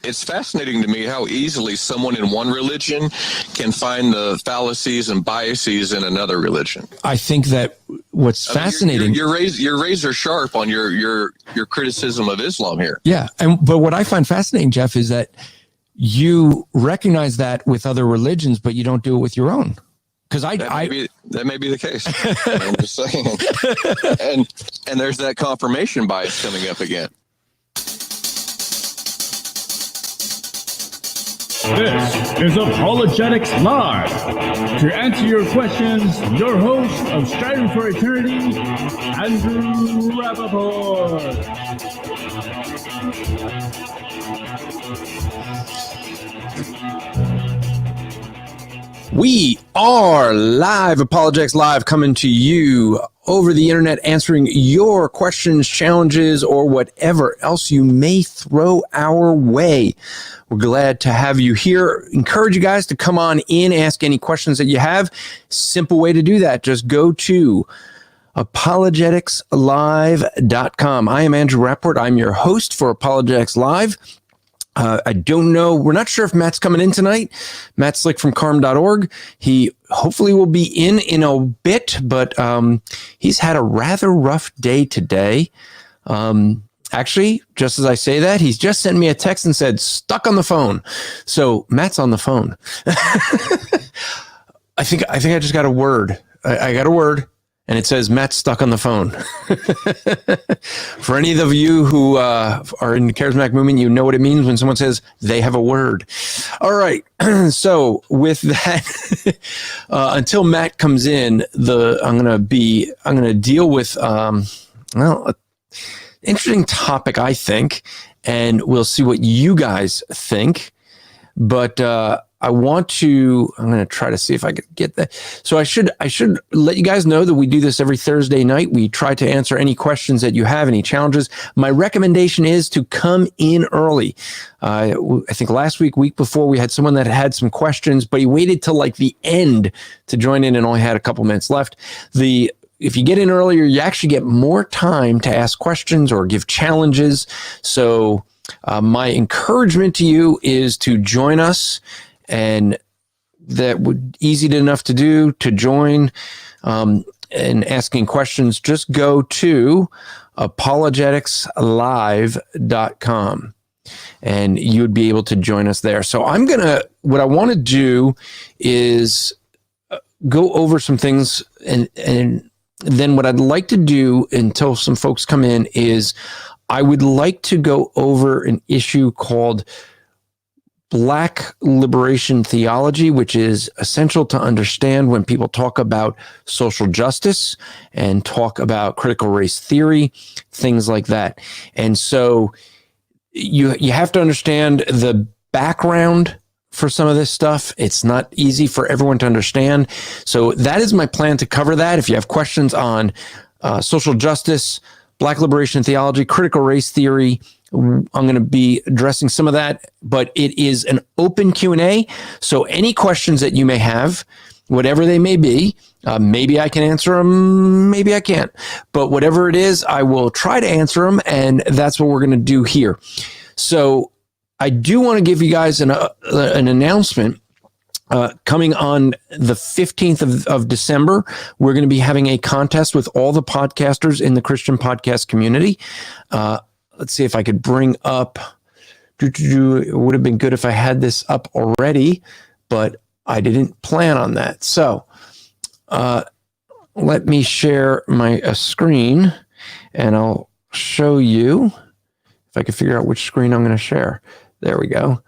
it's fascinating to me how easily someone in one religion can find the fallacies and biases in another religion. I think that what's fascinating, you're razor sharp on your criticism of Islam here. Yeah, but what I find fascinating, Jeff, is that you recognize that with other religions, but you don't do it with your own. Because that may be the case. I'm just saying. And there's that confirmation bias coming up again. This is Apologetics Live. To answer your questions, your host of Striving for Eternity, Andrew Rappaport. We are live, Apologetics Live, coming to you over the internet, answering your questions, challenges, or whatever else you may throw our way. We're glad to have you here. Encourage you guys to come on in, ask any questions that you have. Simple way to do that. Just go to apologeticslive.com. I am Andrew Rappaport. I'm your host for Apologetics Live. I don't know. We're not sure if Matt's coming in tonight. Matt Slick from carm.org. He hopefully will be in a bit, but he's had a rather rough day today. Actually, just as I say that, he's just sent me a text and said, stuck on the phone. So Matt's on the phone. I think I just got a word. I got a word. And it says, Matt's stuck on the phone. For any of you who are in the charismatic movement, you know what it means when someone says they have a word. All right. So with that, until Matt comes in, I'm going to deal with, an interesting topic, I think, and we'll see what you guys think. But I'm going to try to see if I can get that. So I should let you guys know that we do this every Thursday night. We try to answer any questions that you have, any challenges. My recommendation is to come in early. I think last week before, we had someone that had some questions, but he waited till like the end to join in and only had a couple minutes left. If you get in earlier, you actually get more time to ask questions or give challenges. So my encouragement to you is to join us. And that would easy enough to do, to join and asking questions. Just go to apologeticslive.com and you would be able to join us there. So what I want to do is go over some things, and then what I'd like to do until some folks come in is I would like to go over an issue called Black liberation theology, which is essential to understand when people talk about social justice and talk about critical race theory, things like that. And so you have to understand the background for some of this stuff. It's not easy for everyone to understand. So that is my plan to cover that. If you have questions on social justice, Black liberation theology, critical race theory, I'm going to be addressing some of that, but it is an open Q&A. So any questions that you may have, whatever they may be, maybe I can answer them, maybe I can't. But whatever it is, I will try to answer them, and that's what we're going to do here. So I do want to give you guys an announcement. Coming on the 15th of December, we're going to be having a contest with all the podcasters in the Christian podcast community. Let's see if I could bring up, it would have been good if I had this up already, but I didn't plan on that. So let me share my screen and I'll show you if I can figure out which screen I'm going to share. There we go.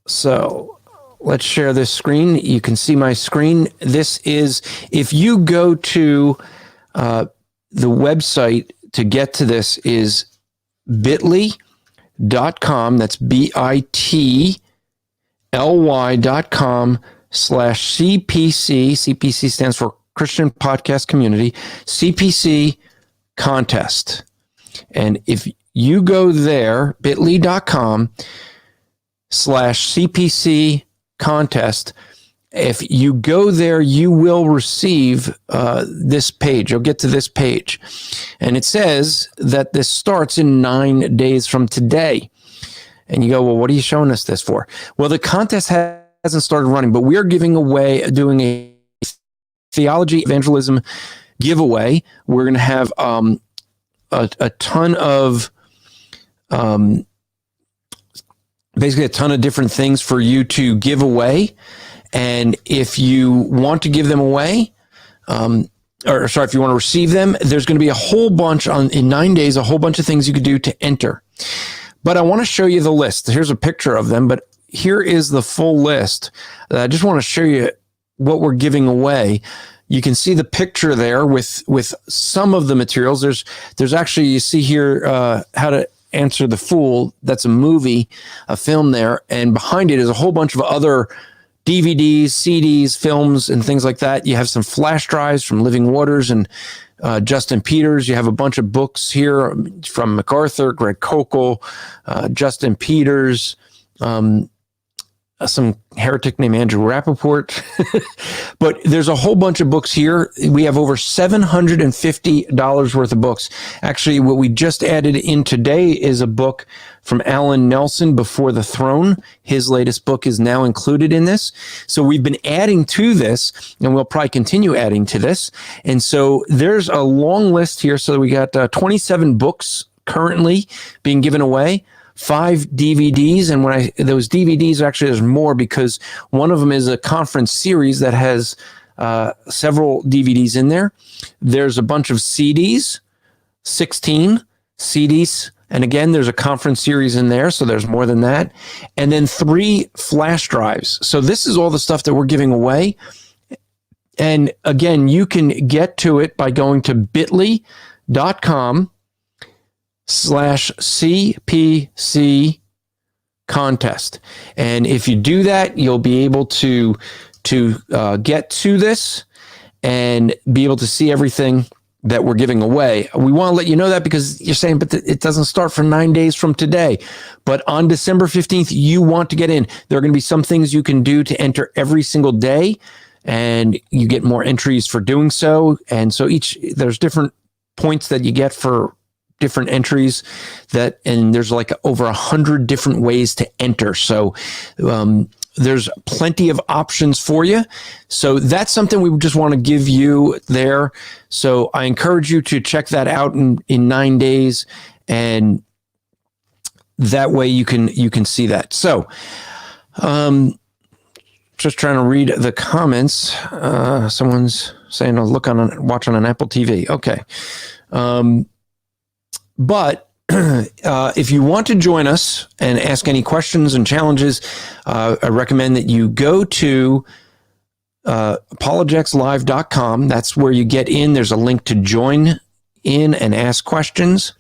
So let's share this screen. You can see my screen. This is, if you go to the website to get to this is bit.ly.com. That's bit.ly.com/CPC. CPC stands for Christian Podcast Community. CPC contest. And if you go there, bit.ly.com/CPC contest, if you go there, you will receive this page. You'll get to this page. And it says that this starts in 9 days from today. And you go, well, what are you showing us this for? Well, the contest hasn't started running, but we are doing a theology evangelism giveaway. We're going to have a ton of basically a ton of different things for you to give away. And if you want to give them away, if you want to receive them, there's going to be a whole bunch in 9 days, a whole bunch of things you could do to enter. But I want to show you the list. Here's a picture of them, but here is the full list. I just want to show you what we're giving away. You can see the picture there with some of the materials. There's actually, you see here, How to Answer the Fool. That's a movie, a film there. And behind it is a whole bunch of other DVDs, CDs, films, and things like that. You have some flash drives from Living Waters and Justin Peters. You have a bunch of books here from MacArthur, Greg Kokel, Justin Peters, some heretic named Andrew Rappaport. But there's a whole bunch of books here. We have over $750 worth of books. Actually, what we just added in today is a book from Alan Nelson, Before the Throne. His latest book is now included in this. So we've been adding to this, and we'll probably continue adding to this. And so there's a long list here. So we got 27 books currently being given away. 5 DVDs, and those DVDs, actually there's more, because one of them is a conference series that has several DVDs in there. There's a bunch of CDs, 16 CDs, and again, there's a conference series in there, so there's more than that. And then 3 flash drives. So this is all the stuff that we're giving away. And again, you can get to it by going to bit.ly/CPC contest. And if you do that, you'll be able to get to this and be able to see everything that we're giving away. We want to let you know that, because you're saying, but it doesn't start for 9 days from today. But on December 15th, you want to get in. There are going to be some things you can do to enter every single day, and you get more entries for doing so. And so there's different points that you get for different entries, and there's like over 100 different ways to enter. So there's plenty of options for you. So that's something we just want to give you there. So I encourage you to check that out in 9 days, and that way you can see that. So just trying to read the comments. Someone's saying, watch on an Apple TV. Okay. But if you want to join us and ask any questions and challenges, I recommend that you go to apologeticslive.com. That's where you get in. There's a link to join in and ask questions.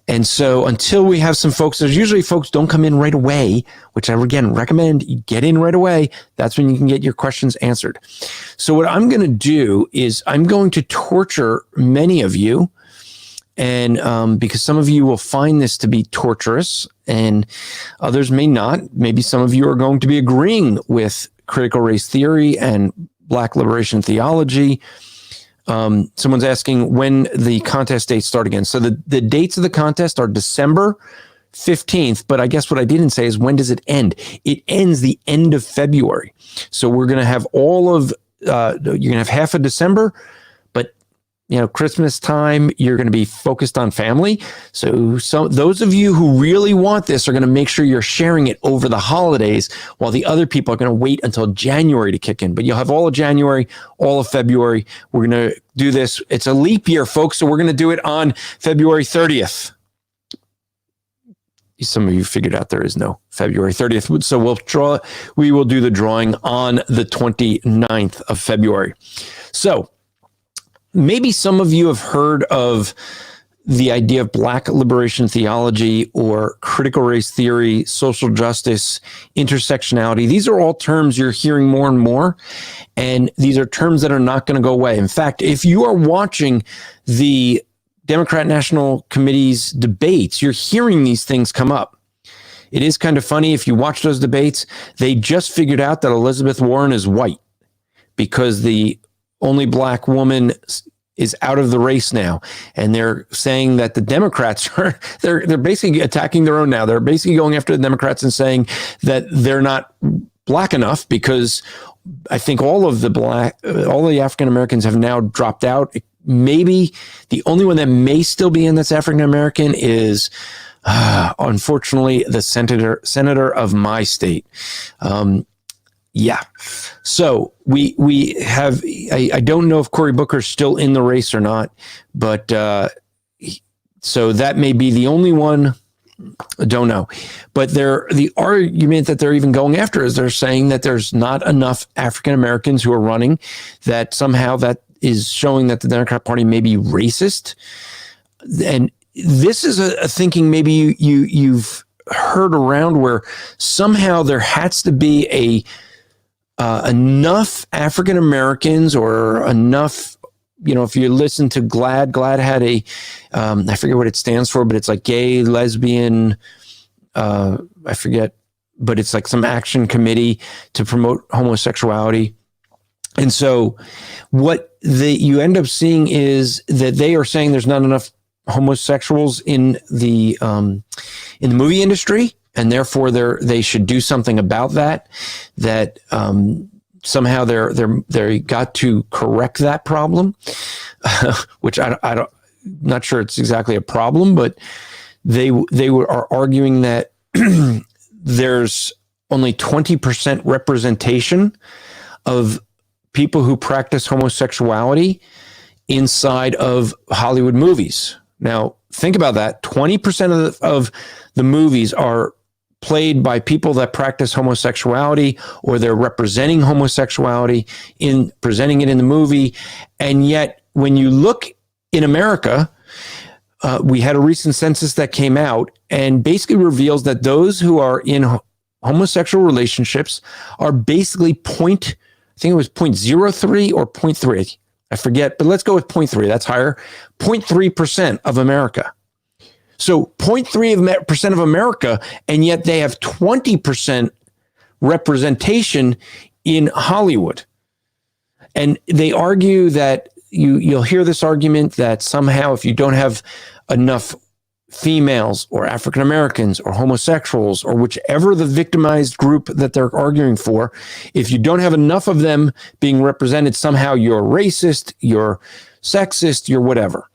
And so until we have some folks, there's usually folks don't come in right away, which I, again, recommend you get in right away. That's when you can get your questions answered. So what I'm going to do is I'm going to torture many of you. And because some of you will find this to be torturous and others may not. Maybe some of you are going to be agreeing with critical race theory and Black liberation theology. Someone's asking when the contest dates start again. So the dates of the contest are December 15th, but I guess what I didn't say is, when does it end? It ends the end of February. So we're going to have you're going to have half of December, but Christmas time, you're going to be focused on family. So those of you who really want this are going to make sure you're sharing it over the holidays, while the other people are going to wait until January to kick in. But you'll have all of January, all of February. We're going to do this. It's a leap year, folks, so we're going to do it on February 30th. Some of you figured out there is no February 30th. So we will do the drawing on the 29th of February. So maybe some of you have heard of the idea of Black liberation theology or critical race theory, social justice, intersectionality. These are all terms you're hearing more and more, and these are terms that are not going to go away. In fact, if you are watching the Democrat National Committee's debates, you're hearing these things come up. it is kind of funny if you watch those debates. They just figured out that Elizabeth Warren is white because the only black woman is out of the race now. And they're saying that the Democrats are, they're basically attacking their own now. They're basically going after the Democrats and saying that they're not black enough because I think all the African Americans have now dropped out. Maybe the only one that may still be in that's African American is, unfortunately, the senator of my state. Yeah. So we have, I don't know if Cory Booker's still in the race or not, but so that may be the only one. I don't know. But the argument that they're even going after is they're saying that there's not enough African Americans who are running, that somehow that is showing that the Democrat Party may be racist. And this is a thinking maybe you've heard around where somehow there has to be enough African Americans or enough, if you listen to GLAAD had I forget what it stands for, but it's like gay, lesbian, I forget, but it's like some action committee to promote homosexuality. And so what you end up seeing is that they are saying there's not enough homosexuals in the movie industry, and therefore they should do something about that. That somehow they got to correct that problem, which I don't not sure it's exactly a problem, but they are arguing that there's only 20% representation of people who practice homosexuality inside of Hollywood movies. Now, think about that. 20% of the movies are played by people that practice homosexuality, or they're representing homosexuality in presenting it in the movie. And yet, when you look in America, we had a recent census that came out and basically reveals that those who are in homosexual relationships are basically I think it was 0.03 or 0.3. I forget, but let's go with 0.3. That's higher. 0.3% of America. So 0.3% of America, and yet they have 20% representation in Hollywood. And they argue that you'll hear this argument that somehow if you don't have enough females or African Americans or homosexuals or whichever the victimized group that they're arguing for, if you don't have enough of them being represented, somehow you're racist, you're sexist, you're whatever.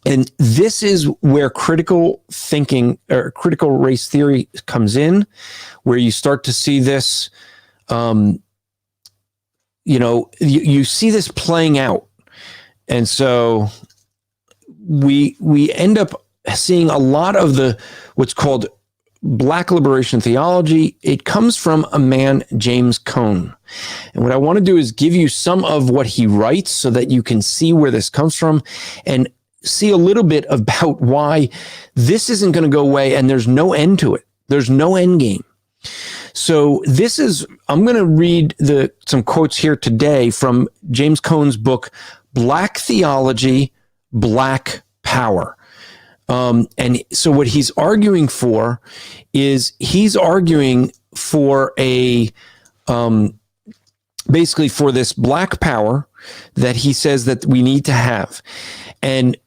And this is where critical thinking or critical race theory comes in, where you start to see this, you see this playing out. And so we end up seeing a lot of what's called Black liberation theology. It comes from a man, James Cohen. And what I want to do is give you some of what he writes so that you can see where this comes from and see a little bit about why this isn't going to go away and there's no end to it. There's no end game. So I'm going to read some quotes here today from James Cohen's book, Black Theology, Black Power. And so what he's arguing for is he's arguing for basically for this black power that he says that we need to have. And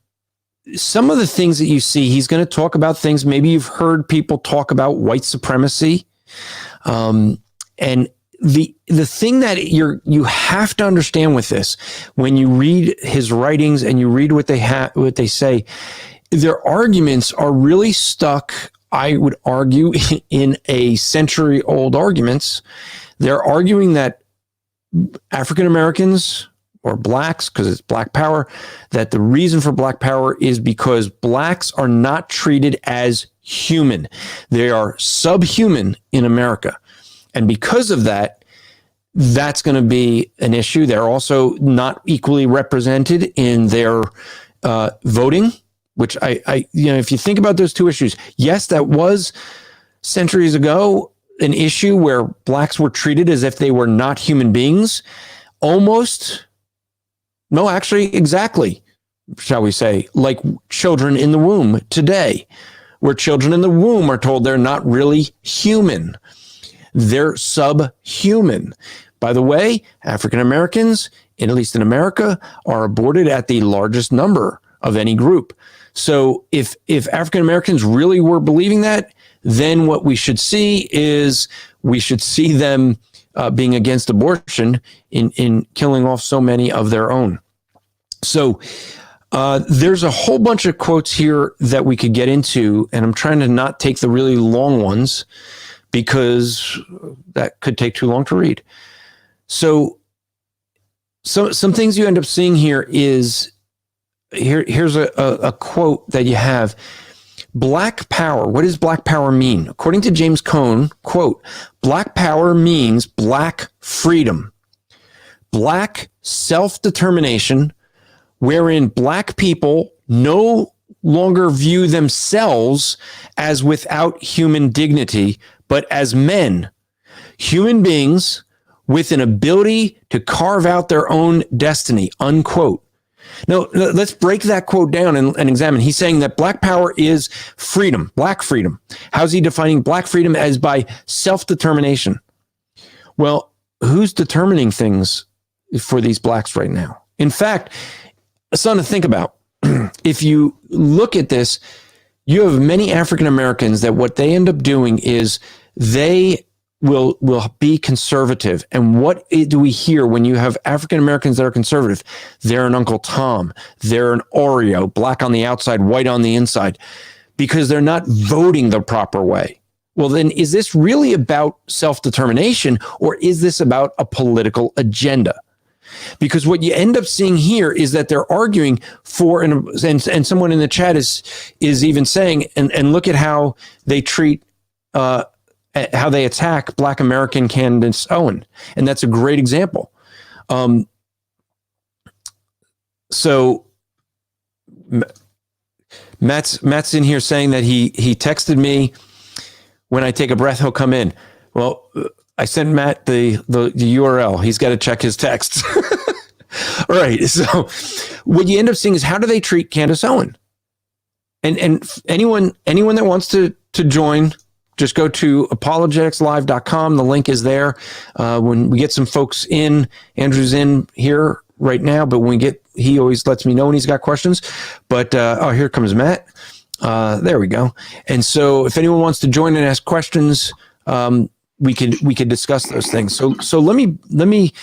some of the things that you see, he's going to talk about things, maybe you've heard people talk about white supremacy. And the thing that you have to understand with this, when you read his writings and you read what they say, their arguments are really stuck, I would argue, in a century-old arguments. They're arguing that African Americans or blacks, because it's black power, that the reason for black power is because blacks are not treated as human. They are subhuman in America. And because of that, that's going to be an issue. They're also not equally represented in their voting, which if you think about those two issues, yes, that was centuries ago an issue where blacks were treated as if they were not human beings. Exactly, shall we say, like children in the womb today. where children in the womb are told they're not really human. They're subhuman. By the way, African Americans, at least in America, are aborted at the largest number of any group. So if African Americans really were believing that, then what we should see is we should see them being against abortion in killing off so many of their own. So there's a whole bunch of quotes here that we could get into, and I'm trying to not take the really long ones because that could take too long to read. So some things you end up seeing here is, here's a quote that you have. Black power. What does black power mean? According to James Cohen, quote, black power means black freedom, black self-determination, wherein black people no longer view themselves as without human dignity, but as men, human beings with an ability to carve out their own destiny, unquote. Now, let's break that quote down and examine. He's saying that black power is freedom, black freedom. How's he defining black freedom? As by self-determination. Well, who's determining things for these blacks right now? In fact, something to think about. If you look at this, you have many African Americans that what they end up doing is they will be conservative. And what do we hear when you have African Americans that are conservative? They're an Uncle Tom. They're an Oreo, black on the outside, white on the inside, because they're not voting the proper way. Well, then is this really about self-determination, or is this about a political agenda? Because what you end up seeing here is that they're arguing for, and someone in the chat is even saying, and look at how they treat, how they attack Black American Candace Owen. And that's a great example. So Matt's in here saying that he texted me, when I take a breath, he'll come in. Well, I sent Matt the URL. He's got to check his texts. All right. So what you end up seeing is, how do they treat Candace Owen? And anyone that wants to join, just go to apologeticslive.com. The link is there. When we get some folks in, Andrew's in here right now, but he always lets me know when he's got questions. But, here comes Matt. There we go. And so if anyone wants to join and ask questions, we could discuss those things. So let me,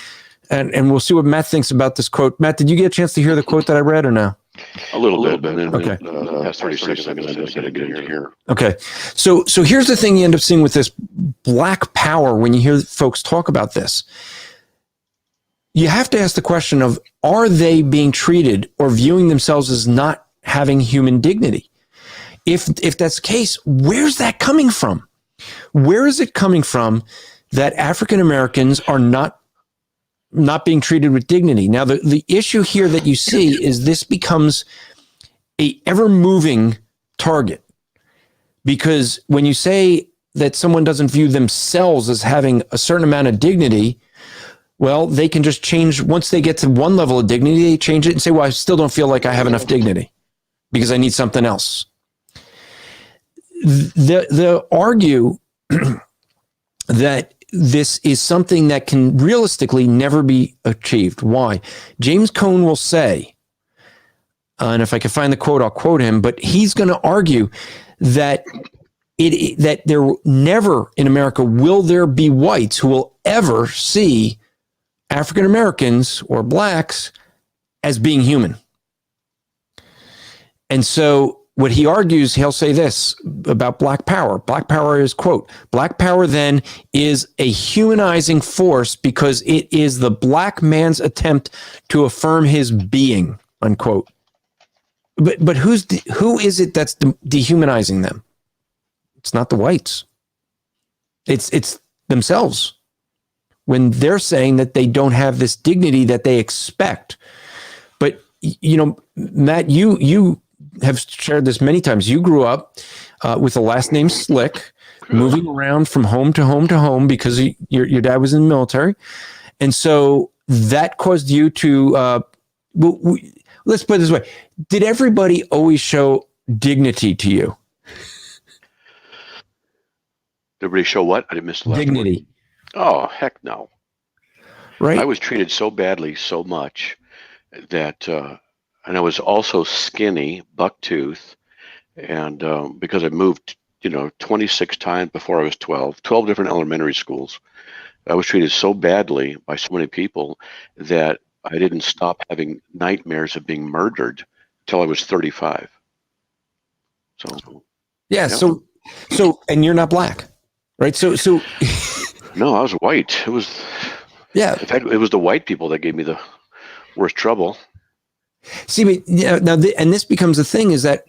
and we'll see what Matt thinks about this quote. Matt, did you get a chance to hear the quote that I read or no? A little bit. Okay. Past 36 seconds, I'm going to get into here. Okay. So here's the thing you end up seeing with this black power when you hear folks talk about this. You have to ask the question of, are they being treated or viewing themselves as not having human dignity? If that's the case, where's that coming from? Where is it coming from that African Americans are not being treated with dignity? Now, the issue here that you see is this becomes a ever-moving target, because when you say that someone doesn't view themselves as having a certain amount of dignity, well, they can just change. Once they get to one level of dignity, they change it and say, well, I still don't feel like I have enough dignity because I need something else. They'll argue that this is something that can realistically never be achieved. Why? James Cohen will say, and if I can find the quote, I'll quote him, but he's going to argue that that there never in America will there be whites who will ever see African Americans or blacks as being human. And so what he argues, he'll say this about black power. Black power is, quote, black power then is a humanizing force because it is the black man's attempt to affirm his being, unquote. But who is it that's dehumanizing them? It's not the whites. It's themselves. When they're saying that they don't have this dignity that they expect. But, you know, Matt, you have shared this many times. You grew up with the last name Slick, moving around from home to home to home because your dad was in the military. And so that caused you to, let's put it this way. Did everybody always show dignity to you? everybody show what? I didn't miss the last word. Dignity. Oh, heck no. Right. I was treated so badly so much that, and I was also skinny, bucktooth, and because I moved, 26 times before I was 12 different elementary schools. I was treated so badly by so many people that I didn't stop having nightmares of being murdered till I was 35. So, yeah. So, and you're not black, right? So, no, I was white. It was, yeah. in fact, it was the white people that gave me the worst trouble. See, now, and this becomes the thing is that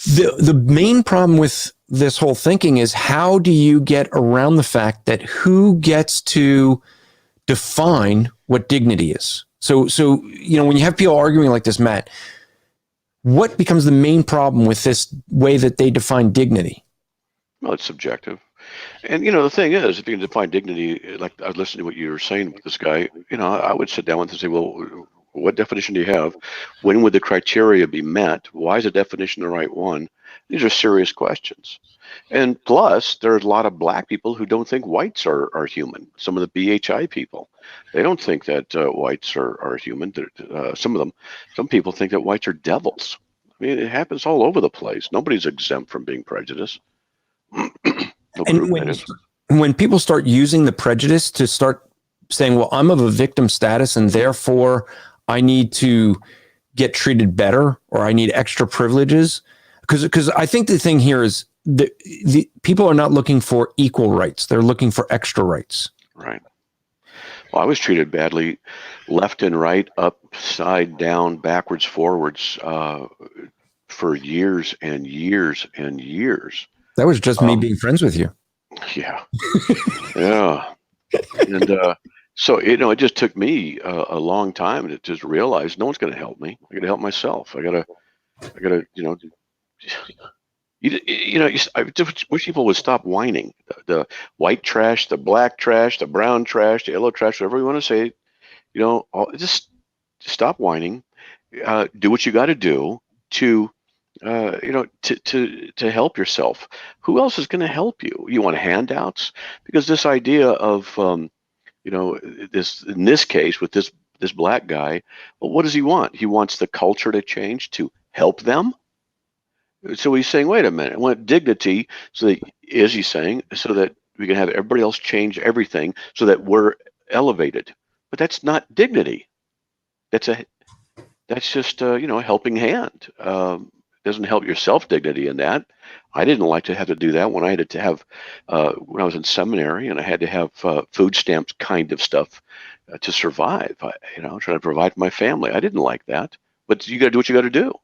the main problem with this whole thinking is how do you get around the fact that who gets to define what dignity is? So when you have people arguing like this, Matt, what becomes the main problem with this way that they define dignity? Well, it's subjective. And, the thing is, if you can define dignity, like I was listening to what you were saying with this guy, I would sit down with him and say, well, what definition do you have? When would the criteria be met? Why is the definition the right one? These are serious questions. And plus, there are a lot of black people who don't think whites are human. Some of the BHI people, they don't think that whites are human. Some people think that whites are devils. I mean, it happens all over the place. Nobody's exempt from being prejudiced. And when people start using the prejudice to start saying, well, I'm of a victim status and therefore I need to get treated better or I need extra privileges. Because I think the thing here is the people are not looking for equal rights. They're looking for extra rights. Right. Well, I was treated badly left and right, upside down, backwards, forwards for years and years and years. That was just me being friends with you. Yeah. Yeah. And so, it just took me a long time to just realize no one's going to help me. I got to help myself. I got to, I wish people would stop whining. The white trash, the black trash, the brown trash, the yellow trash, whatever you want to say, just stop whining. Do what you got to do to help yourself. Who else is going to help you? You want handouts? Because this idea of, this in this case with this black guy, well, what does he want? He wants the culture to change to help them. So he's saying, wait a minute, I want dignity. So that he's saying, so that we can have everybody else change everything so that we're elevated. But that's not dignity. That's just a helping hand. Doesn't help your self-dignity in that. I didn't like to have to do that when I had to have, when I was in seminary and I had to have food stamps kind of stuff to survive, trying to provide for my family. I didn't like that, but you got to do what you got to do.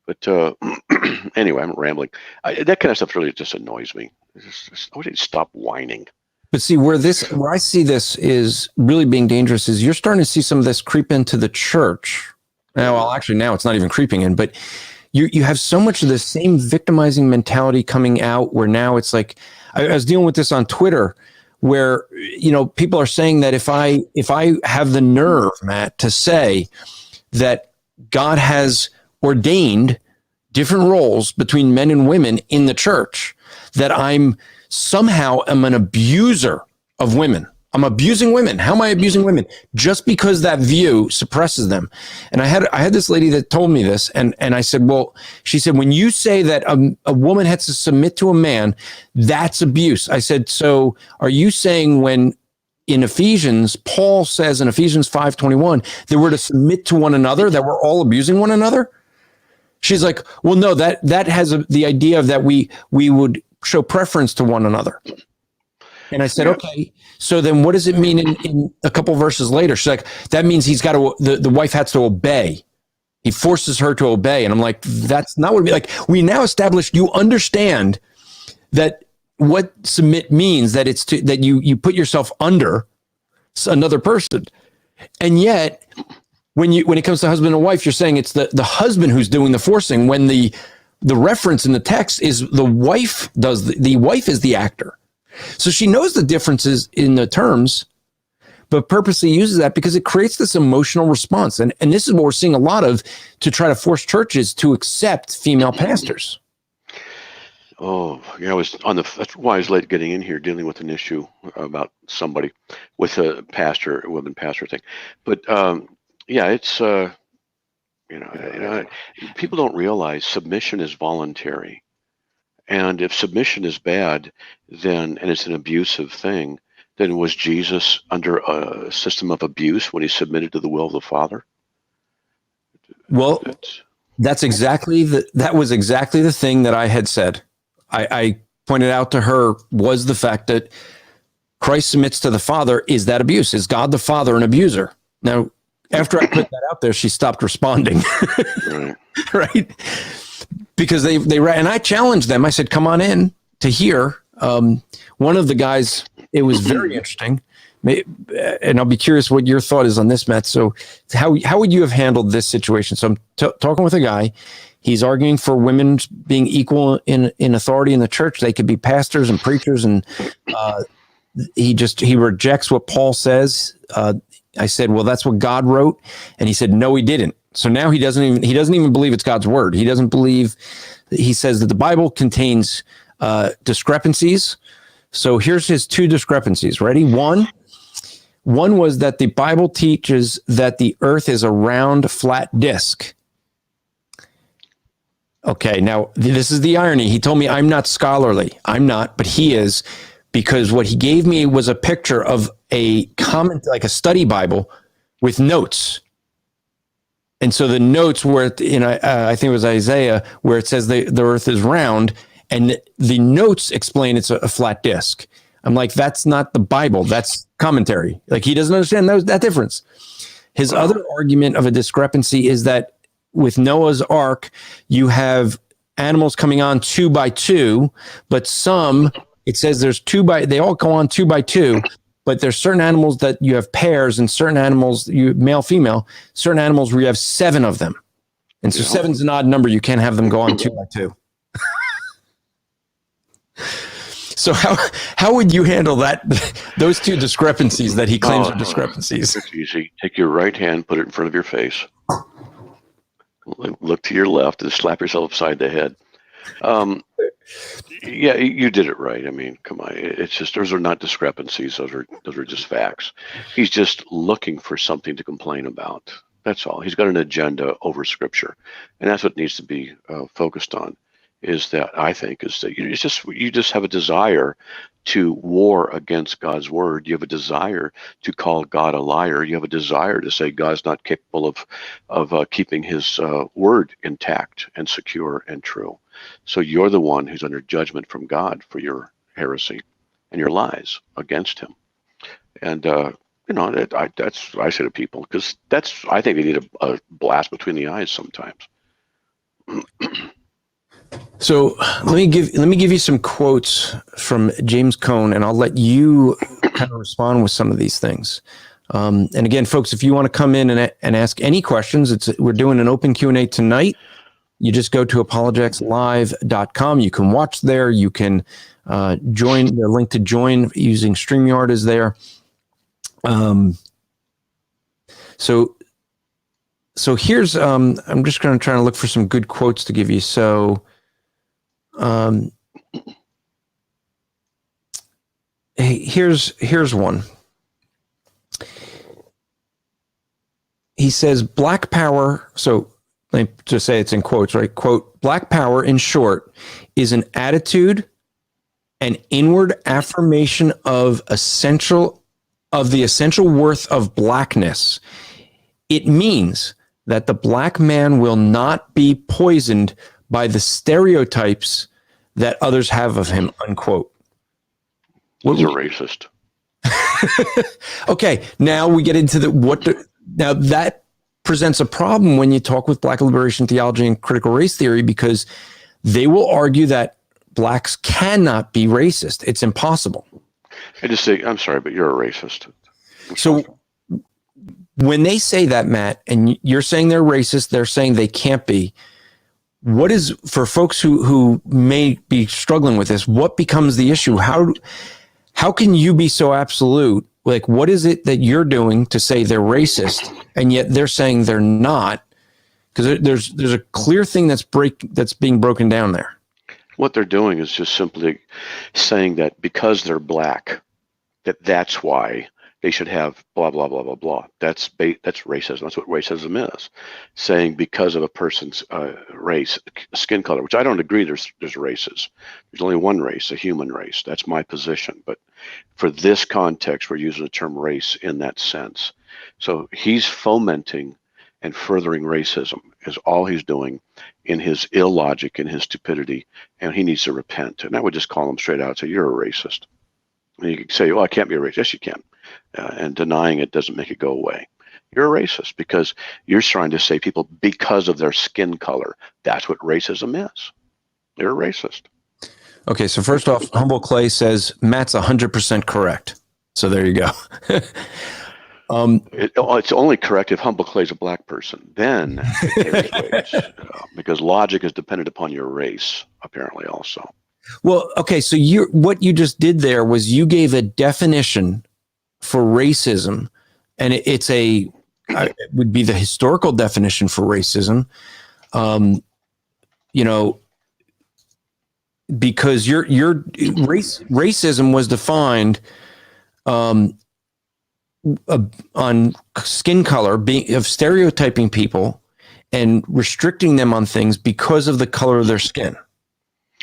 But anyway, I'm rambling. That kind of stuff really just annoys me. I would stop whining. But see, where I see this is really being dangerous is you're starting to see some of this creep into the church. Well, actually, now it's not even creeping in, but you have so much of the same victimizing mentality coming out where now it's like, I was dealing with this on Twitter where, people are saying that if I have the nerve, Matt, to say that God has ordained different roles between men and women in the church, that I'm somehow am an abuser of women. I'm abusing women. How am I abusing women? Just because that view suppresses them. And I had this lady that told me this, and I said, well, she said, when you say that a woman has to submit to a man, that's abuse. I said, so are you saying when in Ephesians, Paul says in Ephesians 5:21, that we're to submit to one another, that we're all abusing one another? She's like, well, no, that has the idea of that we would show preference to one another. And I said, okay, so then what does it mean in a couple verses later? She's like, that means he's got to, the wife has to obey. He forces her to obey. And I'm like, that's not what it means. Like, we now established, you understand that what submit means, that it's that you put yourself under another person. And yet, when it comes to husband and wife, you're saying it's the husband who's doing the forcing, when the reference in the text is the wife does, the wife is the actor. So she knows the differences in the terms, but purposely uses that because it creates this emotional response. And this is what we're seeing a lot of, to try to force churches to accept female pastors. Oh, yeah, I was on the. That's why I was late getting in here, dealing with an issue about somebody with a pastor, a woman pastor thing. But yeah, it's people don't realize submission is voluntary, and if submission is bad, then and it's an abusive thing, then was Jesus under a system of abuse when he submitted to the will of the Father? Well, that was exactly the thing that I had said. I pointed out to her was the fact that Christ submits to the Father. Is that abuse? Is God the Father an abuser? Now, after I put that out there, she stopped responding. Right? Because they and I challenged them. I said, come on in to hear. One of the guys, it was very interesting. And I'll be curious what your thought is on this, Matt. So how would you have handled this situation? So I'm talking with a guy. He's arguing for women being equal in authority in the church. They could be pastors and preachers, and he rejects what Paul says. I said, well, that's what God wrote, and he said, no, he didn't. So now he doesn't even believe it's God's word. He doesn't believe. He says that the Bible contains discrepancies. So here's his two discrepancies. Ready? One was that the Bible teaches that the earth is a round, flat disc. Okay, now this is the irony. He told me I'm not scholarly. I'm not, but he is, because what he gave me was a picture of a comment, like a study Bible with notes. And so the notes were I think it was Isaiah, where it says the earth is round, and the notes explain it's a flat disc. I'm like, that's not the Bible. That's commentary. Like, he doesn't understand that difference. His other argument of a discrepancy is that with Noah's Ark, you have animals coming on 2 by 2, but some, it says they all go on 2 by 2, but there's certain animals that you have pairs, and certain animals, male, female, certain animals where you have 7 of them. And so 7's an odd number. You can't have them go on 2 by 2. So how would you handle those two discrepancies that he claims are discrepancies? It's easy. Take your right hand, put it in front of your face. Look to your left and slap yourself upside the head. Yeah, you did it right. I mean, come on. It's just, those are not discrepancies. Those are just facts. He's just looking for something to complain about. That's all. He's got an agenda over Scripture, and that's what needs to be focused on. Is that you just have a desire to war against God's word. You have a desire to call God a liar. You have a desire to say God is not capable of keeping his word intact and secure and true. So you're the one who's under judgment from God for your heresy and your lies against him. And that's what I say to people, because I think they need a blast between the eyes sometimes. So let me give you some quotes from James Cohen, and I'll let you kind of respond with some of these things. And again, folks, if you want to come in and ask any questions, we're doing an open Q&A tonight. You just go to apologeticslive.com. You can watch there. You can join. The link to join using StreamYard is there. So here's I'm just going to try to look for some good quotes to give you. So. Here's one. He says, Black Power, so let me just say it's in quotes, right? Quote, Black Power, in short, is an attitude, an inward affirmation of the essential worth of blackness. It means that the black man will not be poisoned by the stereotypes that others have of him, unquote. He's a racist. Okay, now we get into now that presents a problem when you talk with Black liberation theology and critical race theory, because they will argue that blacks cannot be racist. It's impossible. I just say, I'm sorry, but you're a racist. So when they say that, Matt, and you're saying they're racist, they're saying they can't be. What is, for folks who may be struggling with this, what becomes the issue? How can you be so absolute? Like, what is it that you're doing to say they're racist, and yet they're saying they're not? Because there's a clear thing that's being broken down there. What they're doing is just simply saying that because they're black, that's why they should have blah blah blah blah blah. That's racism. That's what racism is. Saying because of a person's race, skin color, which I don't agree. There's races. There's only one race, a human race. That's my position. But for this context, we're using the term race in that sense. So he's fomenting and furthering racism is all he's doing in his illogic and his stupidity, and he needs to repent. And I would just call him straight out and say, you're a racist. And you can say, well, I can't be a racist. Yes, you can. And denying it doesn't make it go away. You're a racist because you're trying to say people because of their skin color. That's what racism is. You're a racist. Okay, so first off, Humble Clay says Matt's 100% correct. So there you go. It's only correct if Humble Clay's a black person. Then there's ways, because logic is dependent upon your race, apparently also. Well, okay, so what you just did there was you gave a definition for racism, and it would be the historical definition for racism. Because your racism was defined on skin color, of stereotyping people and restricting them on things because of the color of their skin.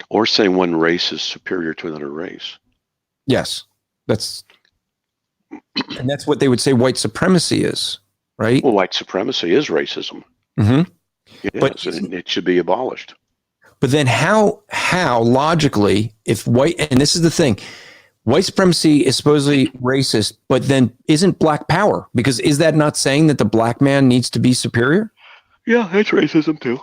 Or saying one race is superior to another race. Yes, that's what they would say white supremacy is, right? Well, white supremacy is racism. Mm-hmm. Yes, and it should be abolished. But then how logically, if white, and this is the thing, white supremacy is supposedly racist, but then isn't black power? Because is that not saying that the black man needs to be superior? Yeah, that's racism too.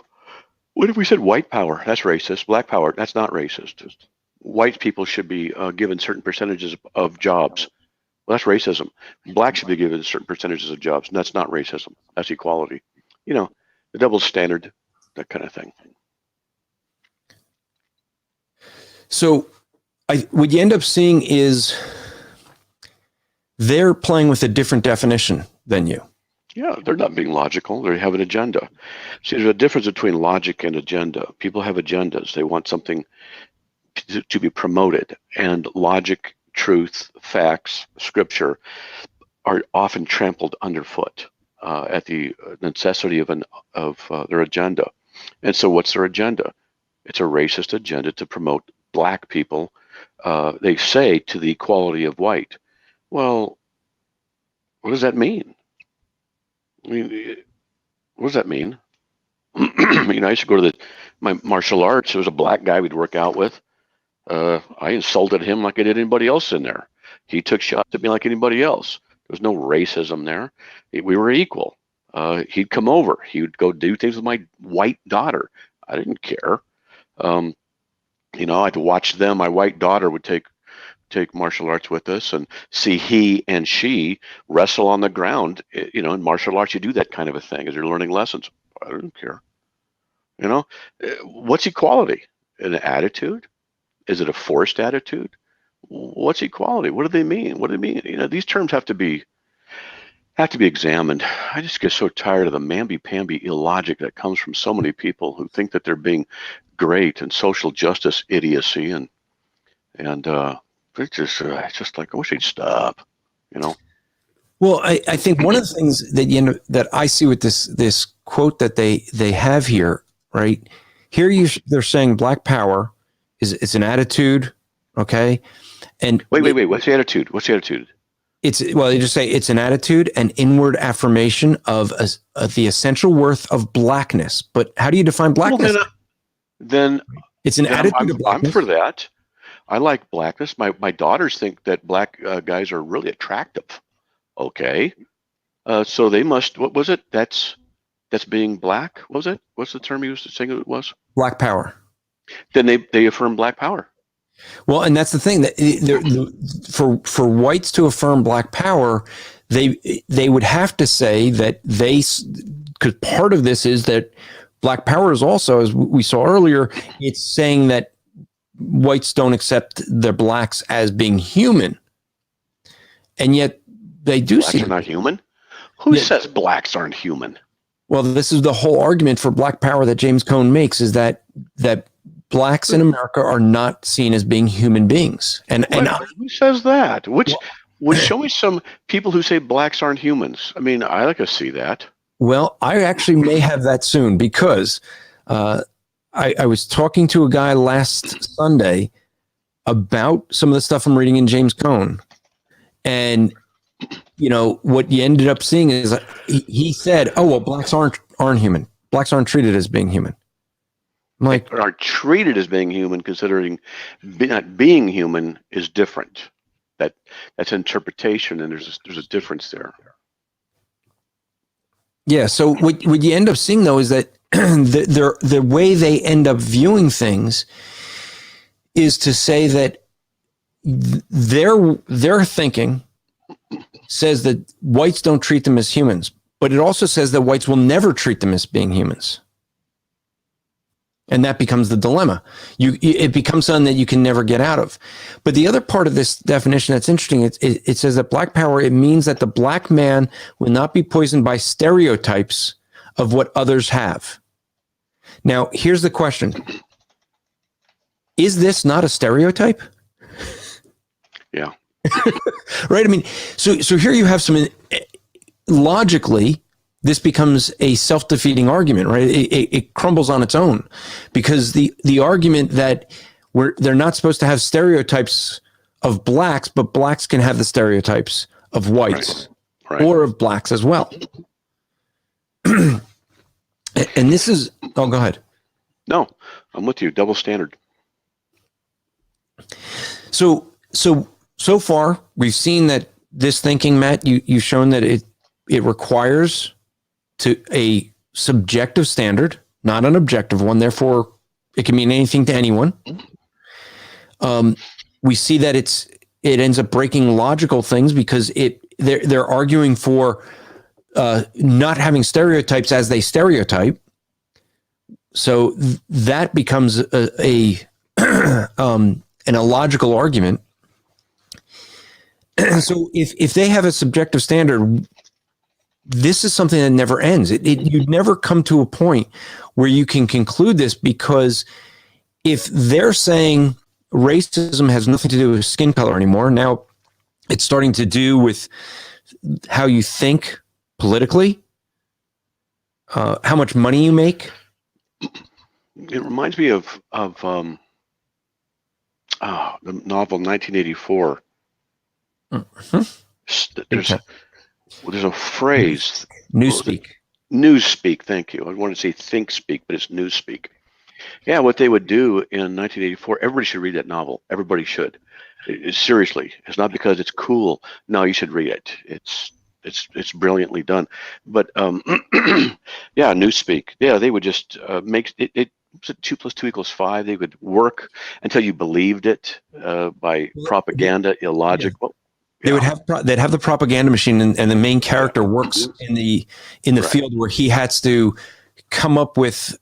What if we said white power? That's racist. Black power, that's not racist. Just white people should be given certain percentages of jobs. Well, that's racism. Blacks should be given certain percentages of jobs, and that's not racism. That's equality. The double standard, that kind of thing. So what you end up seeing is they're playing with a different definition than you. Yeah, they're not being logical. They have an agenda. See, there's a difference between logic and agenda. People have agendas. They want something to be promoted. And logic, truth, facts, scripture are often trampled underfoot at the necessity of their agenda. And so what's their agenda? It's a racist agenda to promote black people, they say, to the equality of white. Well, what does that mean? I mean, what does that mean? I used to go to my martial arts. There was a black guy we'd work out with. I insulted him like I did anybody else in there. He took shots at me like anybody else. There was no racism there. We were equal. He'd come over. He would go do things with my white daughter. I didn't care. I had to watch them. My white daughter would take martial arts with us and see he and she wrestle on the ground. In martial arts, you do that kind of a thing as you're learning lessons. I didn't care. What's equality? An attitude? Is it a forced attitude? What's equality? What do they mean? What do they mean? These terms have to be examined. I just get so tired of the mamby-pamby illogic that comes from so many people who think that they're being great, and social justice idiocy, and it's just like, I wish they'd stop. Well, I think one of the things that that I see with this quote that they have here, right here, they're saying black power it's an attitude, okay? And wait, what's the attitude? They just say it's an attitude, an inward affirmation of the essential worth of blackness. But how do you define blackness? Well, then it's an attitude of blackness. I'm for that. I like blackness. My daughters think that black guys are really attractive. Okay, so they must. What was it? That's being black. What was it? What's the term you used to say it was? Black power. Then they affirm black power. Well, and that's the thing that for whites to affirm black power, they would have to say that because part of this is that black power is also, as we saw earlier, it's saying that whites don't accept the blacks as being human, and yet they do blacks see are not human. Who says blacks aren't human? Well, this is the whole argument for black power that James Cohen makes, is that blacks in America are not seen as being human beings. And who says that? Show me some people who say blacks aren't humans. I mean, I like to see that. Well, I actually may have that soon, because I was talking to a guy last Sunday about some of the stuff I'm reading in James Cohen. And, what you ended up seeing is he said, oh, well, blacks aren't human. Blacks aren't treated as being human. I'm like, are treated as being human, considering not being human is different. That's interpretation, and there's a difference there. Yeah. So what you end up seeing, though, is that the way they end up viewing things is to say that their thinking says that whites don't treat them as humans, but it also says that whites will never treat them as being humans. And that becomes the dilemma. It becomes something that you can never get out of. But the other part of this definition that's interesting, it says that black power, it means that the black man will not be poisoned by stereotypes of what others have. Now, here's the question. Is this not a stereotype? Yeah. Right? I mean, so here you have some, logically, this becomes a self-defeating argument, right? It crumbles on its own, because the argument that they're not supposed to have stereotypes of blacks, but blacks can have the stereotypes of whites, right. Or of blacks as well. And this is, go ahead. No, I'm with you. Double standard. So far we've seen that this thinking, Matt, you've shown that it requires to a subjective standard, not an objective one. Therefore, it can mean anything to anyone. We see that it ends up breaking logical things, because they're arguing for not having stereotypes as they stereotype. So that becomes an illogical argument. So if they have a subjective standard, this is something that never ends. You'd never come to a point where you can conclude this, because if they're saying racism has nothing to do with skin color anymore, now it's starting to do with how you think politically, how much money you make. It reminds me of the novel 1984. Mm-hmm. There's a phrase. Newspeak. Newspeak, thank you. I wanted to say think speak, but it's newspeak. Yeah, what they would do in 1984, everybody should read that novel. Everybody should. Seriously, it's not because it's cool. No, you should read it. It's brilliantly done. But yeah, newspeak. Yeah, they would just make it. 2 + 2 = 5. They would work until you believed it by propaganda, illogical. Yeah. They'd have the propaganda machine, and the main character works in the right. field where he has to come up with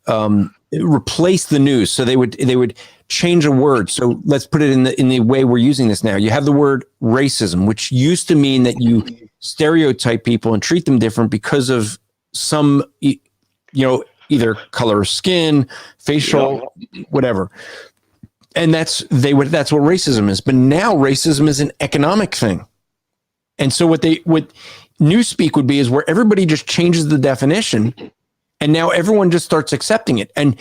replace the news. So they would change a word. So let's put it in the way we're using this now. You have the word racism, which used to mean that you stereotype people and treat them different because of some, either color of skin, facial, whatever. And that's what racism is. But now racism is an economic thing. And so what newspeak would be is where everybody just changes the definition, and now everyone just starts accepting it. And,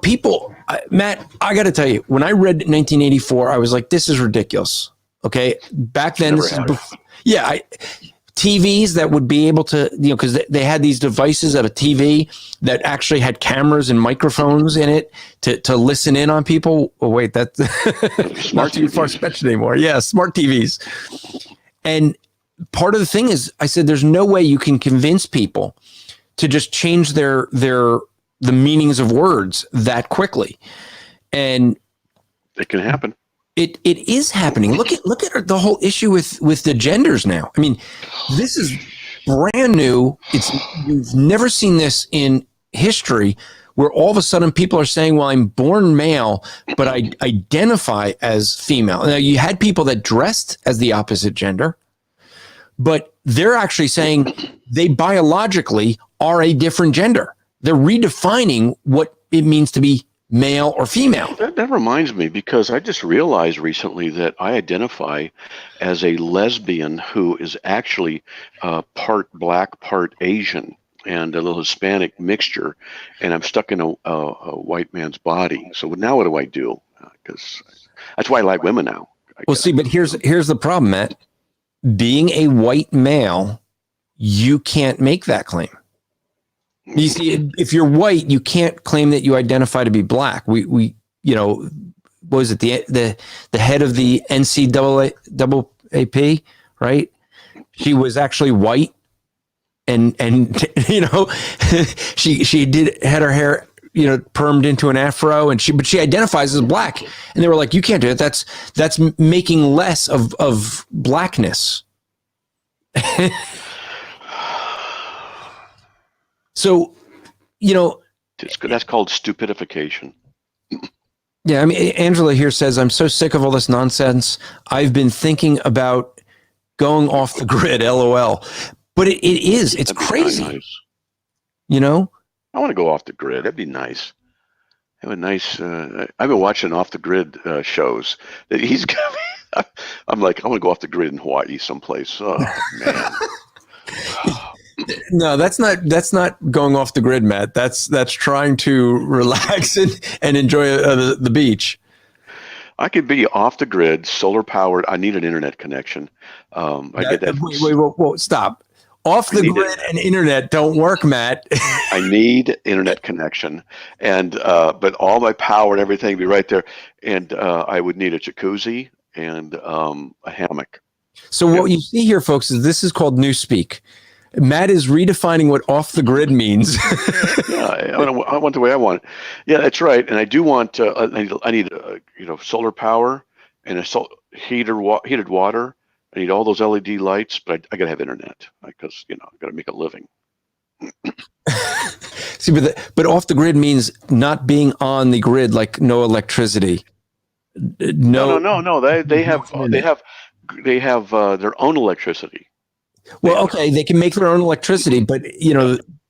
people, Matt, I got to tell you, when I read 1984, I was like, this is ridiculous. Okay. Back then, TVs that would be able to, because they had these devices of a TV that actually had cameras and microphones in it to listen in on people. Oh, wait, that's not too far-fetched anymore. Yeah, smart TVs. And part of the thing is, I said, there's no way you can convince people to just change the meanings of words that quickly. And it can happen. It is happening. Look at the whole issue with the genders now. I mean, this is brand new. You've never seen this in history, where all of a sudden people are saying, well, I'm born male, but I identify as female. Now, you had people that dressed as the opposite gender, but they're actually saying they biologically are a different gender. They're redefining what it means to be male or female. That reminds me, because I just realized recently that I identify as a lesbian who is actually part black, part Asian, and a little Hispanic mixture, and I'm stuck in a white man's body. So now what do I do? Because that's why I like women now. Well, see, but here's the problem, Matt. Being a white male, you can't make that claim. You see, if you're white, you can't claim that you identify to be black. We what was it, the head of the NCAAP, right? She was actually white, and she had her hair permed into an afro, and she identifies as black, and they were like, you can't do it. That's making less of blackness. So, that's called stupidification. Yeah, I mean, Angela here says, I'm so sick of all this nonsense. I've been thinking about going off the grid, LOL. But it's That'd crazy. Nice. I want to go off the grid. That'd be nice. Have a nice. I've been watching off the grid shows that he's got. I'm like, I want to go off the grid in Hawaii someplace. Oh man. No, that's not going off the grid, Matt. That's trying to relax and enjoy the beach. I could be off the grid, solar powered. I need an internet connection. I get that. Wait, stop. Off the grid and internet don't work, Matt. I need internet connection, and but all my power and everything be right there, and I would need a jacuzzi and a hammock. So what you see here, folks, is this is called Newspeak. Matt is redefining what off the grid means. Yeah, I want the way I want it. Yeah, that's right. And I do want. I need solar power and heated water. I need all those LED lights, but I gotta have internet because I gotta make a living. See, but off the grid means not being on the grid, like no electricity. No. They have their own electricity. Well, okay, they can make their own electricity, but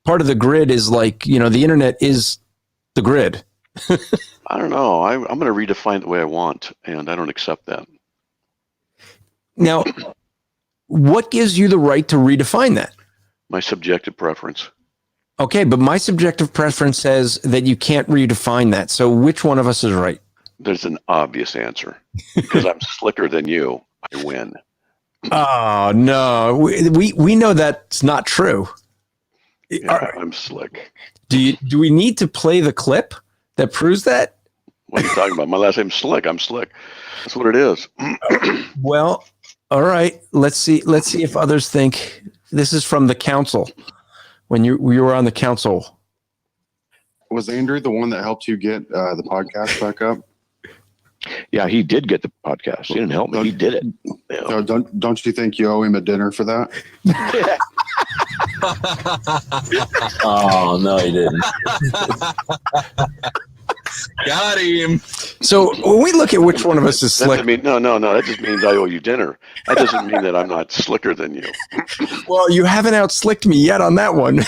part of the grid is like the internet is the grid. I don't know. I'm going to redefine it the way I want, and I don't accept that. Now, what gives you the right to redefine that? My subjective preference. Okay, but my subjective preference says that you can't redefine that. So which one of us is right? There's an obvious answer. Because I'm slicker than you, I win. Oh, no. We know that's not true. Yeah, I'm slick. Do we need to play the clip that proves that? What are you talking about? My last name's Slick. I'm slick. That's what it is. Well, all right. Let's see if others think. This is from the council. When you were on the council. Was Andrew the one that helped you get the podcast back up? Yeah, he did get the podcast. He didn't help me. He did it. Yeah. So don't you think you owe him a dinner for that? Oh, no, he didn't. Got him. So when we look at which one of us is slick. No. That just means I owe you dinner. That doesn't mean that I'm not slicker than you. Well, you haven't outslicked me yet on that one.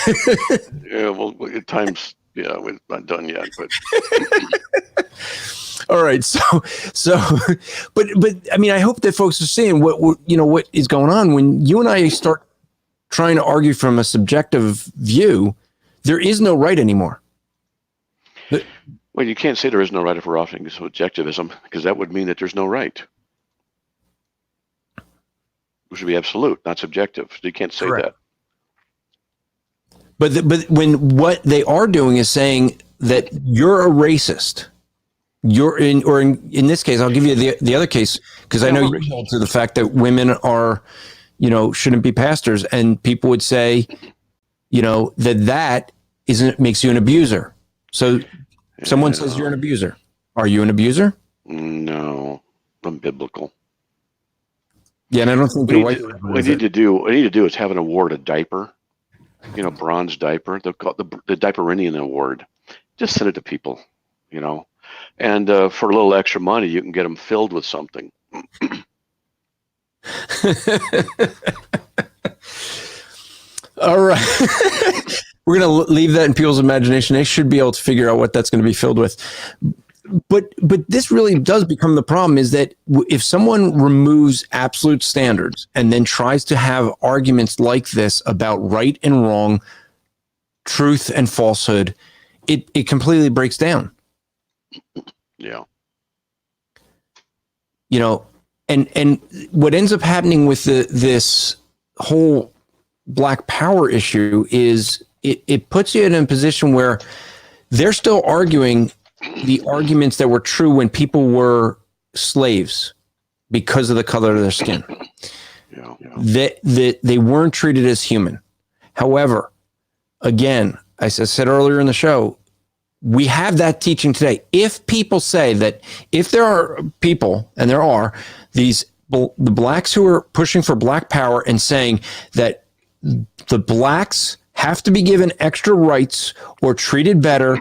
Yeah, well, at times, we're not done yet. But all right, but I mean, I hope that folks are seeing what is going on when you and I start trying to argue from a subjective view. There is no right anymore. Well, you can't say there is no right if we're offering subjectivism, because that would mean that there's no right. It should be absolute, not subjective. So you can't say Correct. that. But when what they are doing is saying that you're a racist, in this case, I'll give you the other case, because I know you hold to the fact that women are, shouldn't be pastors, and people would say, that makes you an abuser. So someone says you're an abuser. Are you an abuser? No, I'm biblical. Yeah, and I don't think what I need to do is have an award, a diaper, bronze diaper. They'll call it the Diaperinian Award. Just send it to people, and for a little extra money, you can get them filled with something. All right. We're going to leave that in people's imagination. They should be able to figure out what that's going to be filled with. But this really does become the problem, is that if someone removes absolute standards and then tries to have arguments like this about right and wrong, truth and falsehood, it completely breaks down. Yeah. You know, and what ends up happening with this whole Black Power issue is it puts you in a position where they're still arguing the arguments that were true when people were slaves because of the color of their skin. Yeah. They weren't treated as human. However, again, as I said earlier in the show, we have that teaching today. If people say that, if there are people, and there are, the blacks who are pushing for Black Power and saying that the blacks have to be given extra rights or treated better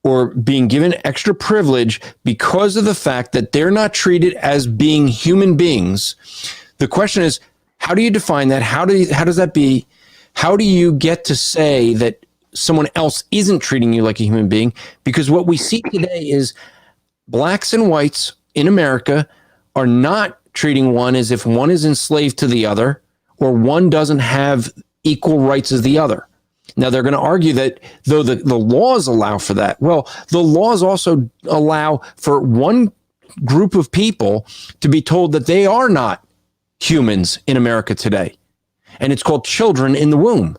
or being given extra privilege because of the fact that they're not treated as being human beings, the question is, how do you define that? How does that be? How do you get to say that someone else isn't treating you like a human being? Because what we see today is blacks and whites in America are not treating one as if one is enslaved to the other or one doesn't have equal rights as the other. Now, they're going to argue that though the laws allow for that, well, the laws also allow for one group of people to be told that they are not humans in America today. And it's called children in the womb.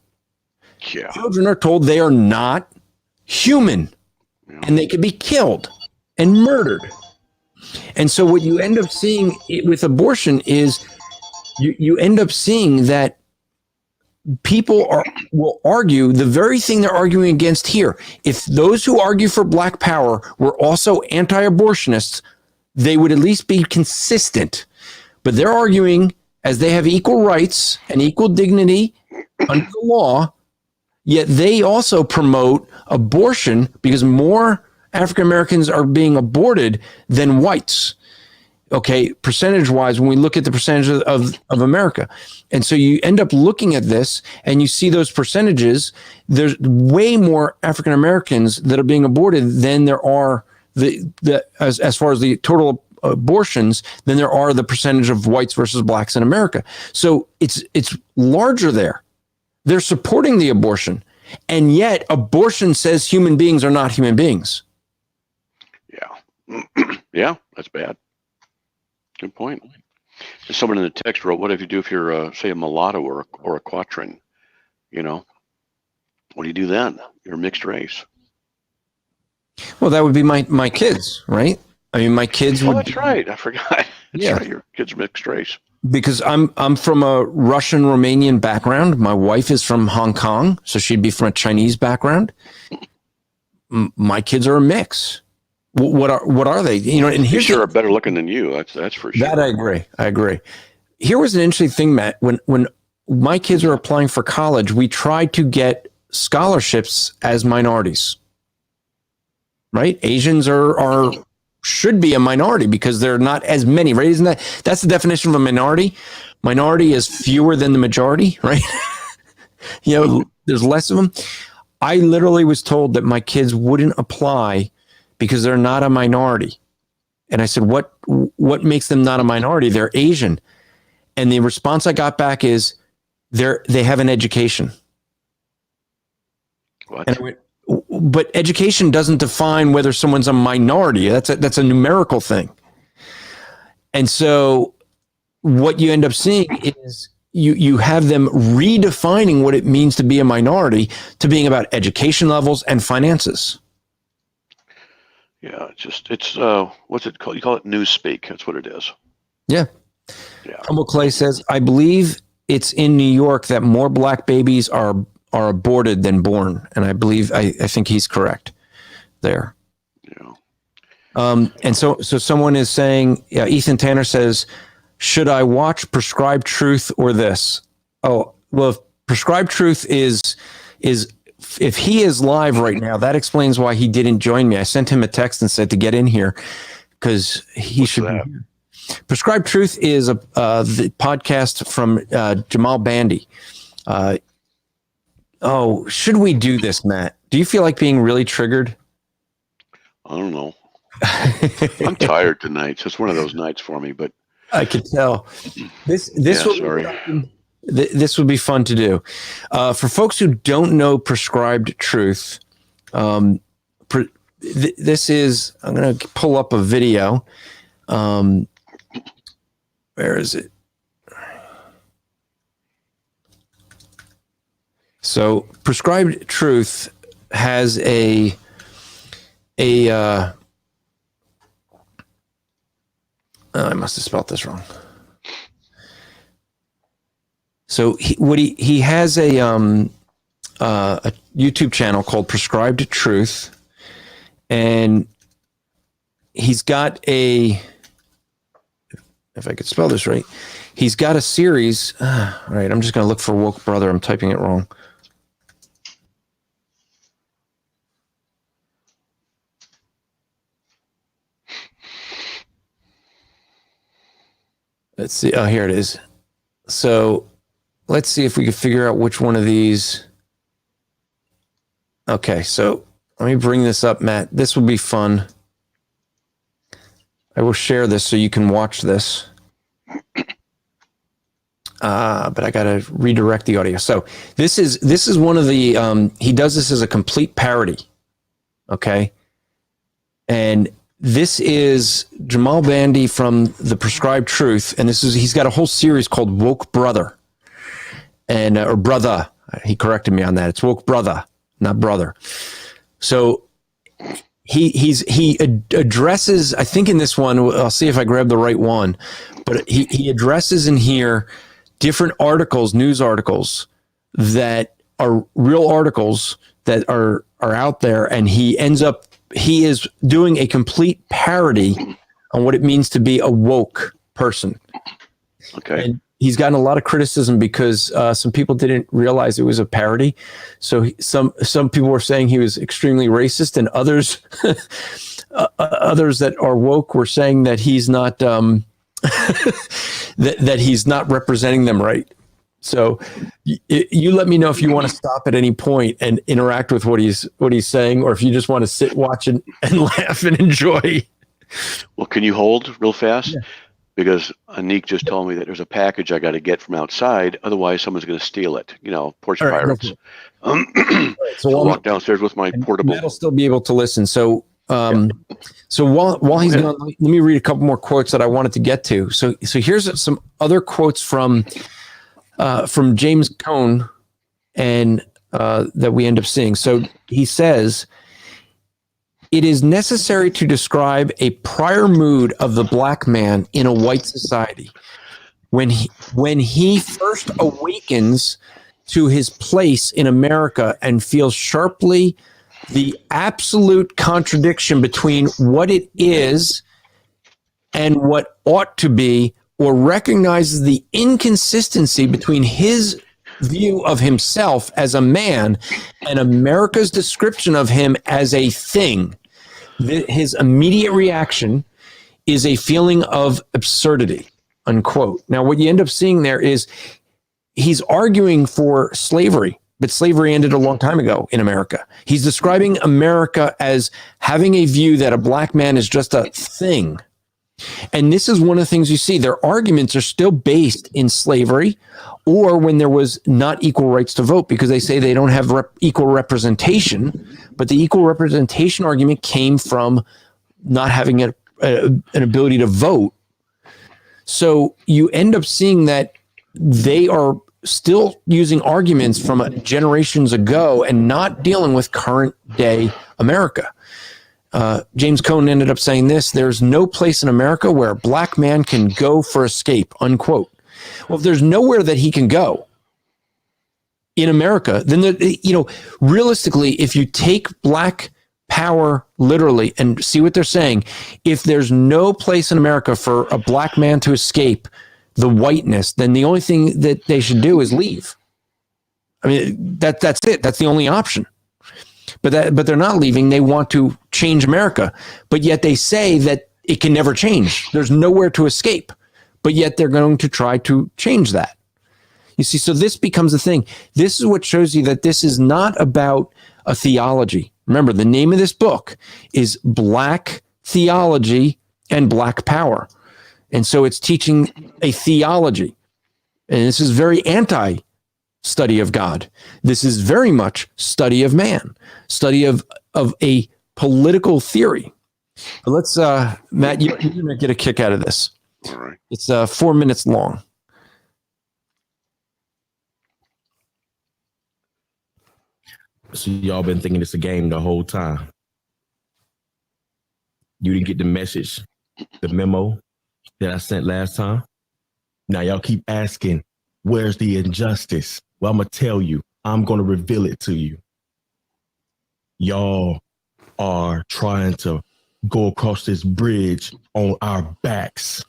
Yeah. Children are told they are not human and they could be killed and murdered. And so what you end up seeing with abortion is you end up seeing that people will argue the very thing they're arguing against here. If those who argue for Black Power were also anti-abortionists, they would at least be consistent. But they're arguing as they have equal rights and equal dignity under the law, yet they also promote abortion because more African Americans are being aborted than whites. Okay, percentage-wise, when we look at the percentage of America. And so you end up looking at this and you see those percentages. There's way more African Americans that are being aborted than there are as far as the total abortions than there are the percentage of whites versus blacks in America. So it's larger there. They're supporting the abortion, and yet abortion says human beings are not human beings. Yeah. Yeah, that's bad. Good point. Someone in the text wrote, what if you do if you're, say, a mulatto or a quatrin? You know, what do you do then? You're a mixed race. Well, that would be my kids, right? I mean, my kids would. Oh, that's right. I forgot. That's right. Your kids are mixed race. Because I'm from a Russian Romanian background. My wife is from Hong Kong, so she'd be from a Chinese background. My kids are a mix. What are they? You know, and here's sure are better looking than you. That's for sure. That I agree. Here was an interesting thing, Matt. When my kids were applying for college, we tried to get scholarships as minorities. Right? Asians are should be a minority because there are not as many, right? Isn't that's the definition of a minority? Minority is fewer than the majority, right? You know, there's less of them. I literally was told that my kids wouldn't apply because they're not a minority. And I said, what makes them not a minority? They're Asian. And the response I got back is they have an education. What? And I went, but education doesn't define whether someone's a minority. That's a numerical thing. And so what you end up seeing is you have them redefining what it means to be a minority to being about education levels and finances. Yeah, it's what's it called? You call it newspeak. That's what it is. Yeah. Humble Clay says, I believe it's in New York that more black babies are aborted than born. And I believe, I think he's correct there. Yeah. And so someone is saying, Ethan Tanner says, should I watch Prescribed Truth or this? Oh, well, if Prescribed Truth is if he is live right now, that explains why he didn't join me. I sent him a text and said to get in here because he should be here. Prescribed Truth is the podcast from Jamal Bandy. Oh, should we do this, Matt? Do you feel like being really triggered? I don't know. I'm tired tonight, so it's one of those nights for me. But I could tell. This would be fun to do. For folks who don't know prescribed truth, this is. I'm going to pull up a video. Where is it? So, prescribed truth has I must have spelled this wrong. So he has a YouTube channel called Prescribed Truth, and he's got if I could spell this right, he's got a series. All right, I'm just going to look for Woke Brother. I'm typing it wrong. Let's see. Oh, here it is. So let's see if we can figure out which one of these. Okay, so let me bring this up, Matt. This will be fun. I will share this so you can watch this. But I got to redirect the audio. So this is one of the, he does this as a complete parody. Okay. And this is Jamal Bandy from the Prescribed Truth. And he's got a whole series called Woke Brother and, or Brother. He corrected me on that. It's Woke Brother, not Brother. So he addresses, I think in this one, I'll see if I grab the right one, but he addresses in here different articles, news articles that are real articles that are out there. And he is doing a complete parody on what it means to be a woke person. Okay. And he's gotten a lot of criticism because some people didn't realize it was a parody. So some people were saying he was extremely racist, and others that are woke were saying that he's not that he's not representing them right. So you let me know if you want to stop at any point and interact with what he's saying, or if you just want to sit, watch, and laugh and enjoy. Well, can you hold real fast? Yeah. Because Anik just told me that there's a package I got to get from outside. Otherwise, someone's going to steal it. You know, porch All right, pirates. right, So I'll walk downstairs with my portable. Matt will still be able to listen. So so while he's gone, let me read a couple more quotes that I wanted to get to. So here's some other quotes from James Cohen and that we end up seeing. So he says, "It is necessary to describe a prior mood of the black man in a white society when he first awakens to his place in America and feels sharply the absolute contradiction between what it is and what ought to be, or recognizes the inconsistency between his view of himself as a man and America's description of him as a thing. His immediate reaction is a feeling of absurdity," unquote. Now, what you end up seeing there is he's arguing for slavery, but slavery ended a long time ago in America. He's describing America as having a view that a black man is just a thing. And this is one of the things you see. Their arguments are still based in slavery or when there was not equal rights to vote, because they say they don't have equal representation. But the equal representation argument came from not having an ability to vote. So you end up seeing that they are still using arguments from generations ago and not dealing with current day America. James Cohen ended up saying this: "There's no place in America where a black man can go for escape," unquote. Well, if there's nowhere that he can go in America, then realistically, if you take black power literally and see what they're saying, if there's no place in America for a black man to escape the whiteness, then the only thing that they should do is leave. I mean, that's it. That's the only option. But they're not leaving. They want to change America. But yet they say that it can never change. There's nowhere to escape. But yet they're going to try to change that. You see, so this becomes a thing. This is what shows you that this is not about a theology. Remember, the name of this book is Black Theology and Black Power. And so it's teaching a theology. And this is very anti-study of God. This is very much study of man, study of a political theory. But let's, Matt, you're going to get a kick out of this. All right. It's 4 minutes long. So y'all been thinking it's a game the whole time. You didn't get the message, the memo that I sent last time. Now y'all keep asking, where's the injustice? Well, I'm going to tell you. I'm going to reveal it to you. Y'all are trying to go across this bridge on our backs.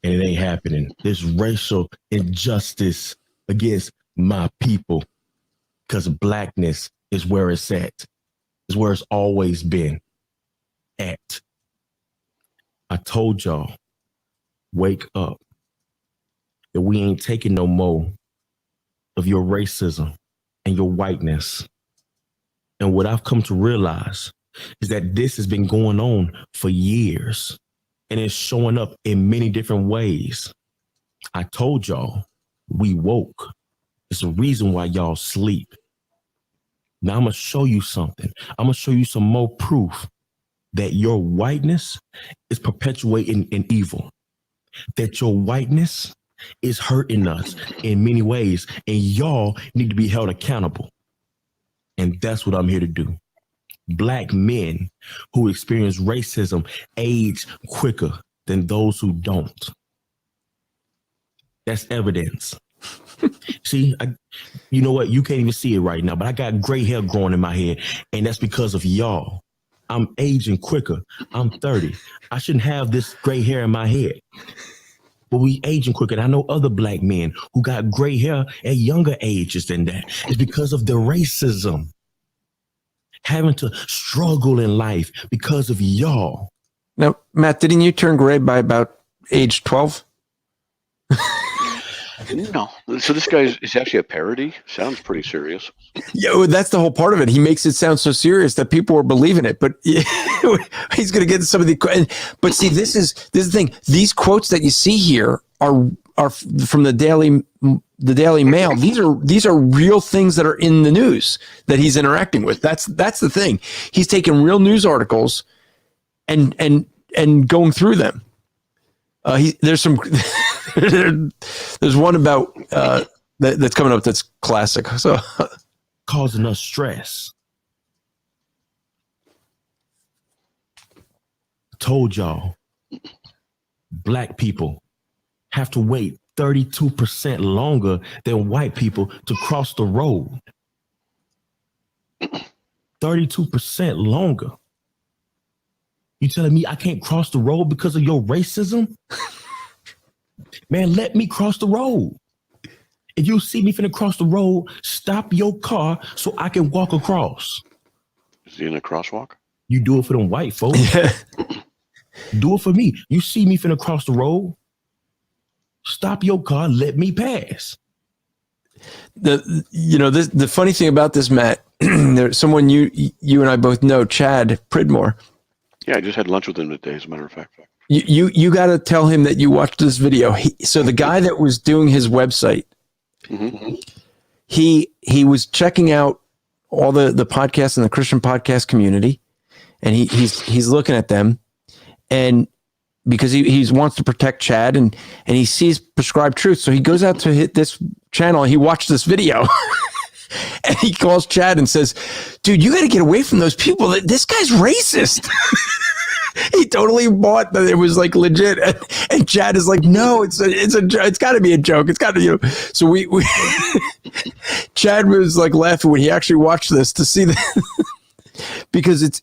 And it ain't happening. There's racial injustice against my people because blackness is where it's at. It's where it's always been at. I told y'all, wake up. That we ain't taking no more of your racism and your whiteness. And what I've come to realize is that this has been going on for years. And it's showing up in many different ways. I told y'all, we woke. It's a reason why y'all sleep. Now I'm going to show you something. I'm going to show you some more proof that your whiteness is perpetuating an evil. That your whiteness is hurting us in many ways. And y'all need to be held accountable. And that's what I'm here to do. Black men who experience racism age quicker than those who don't. That's evidence. See, you know what? You can't even see it right now, but I got gray hair growing in my head, and that's because of y'all. I'm aging quicker. I'm 30. I shouldn't have this gray hair in my head. But we aging quicker. And I know other black men who got gray hair at younger ages than that. It's because of the racism. Having to struggle in life because of y'all. Now, Matt, didn't you turn gray by about age 12? No. So this guy is actually a parody? Sounds pretty serious. Yeah, well, that's the whole part of it. He makes it sound so serious that people are believing it. But he's going to get some of the. But see, this is the thing. These quotes that you see here are from the Daily Mail. These are real things that are in the news that he's interacting with. That's the thing. He's taking real news articles and going through them. There's some there's one about that's coming up that's classic. So causing us stress. Told y'all, black people have to wait 32% longer than white people to cross the road. 32% longer. You telling me I can't cross the road because of your racism? Man, let me cross the road. If you see me finna cross the road, stop your car so I can walk across. Is he in a crosswalk? You do it for them white folks. Do it for me. You see me finna cross the road, stop your car, let me pass. The funny thing about this, Matt, there's someone you and I both know, Chad Pridmore. Yeah, I just had lunch with him today, as a matter of fact. You got to tell him that you watched this video. So the guy that was doing his website, mm-hmm. he was checking out all the podcasts in the Christian podcast community, and he's looking at them, and because he wants to protect Chad, and he sees Prescribed Truth, so he goes out to hit this channel, and he watched this video. And he calls Chad and says, dude, you got to get away from those people. This guy's racist. He totally bought that it was like legit. And Chad is like, no, it's got to be a joke. It's got to, So we Chad was like laughing when he actually watched this to see that. Because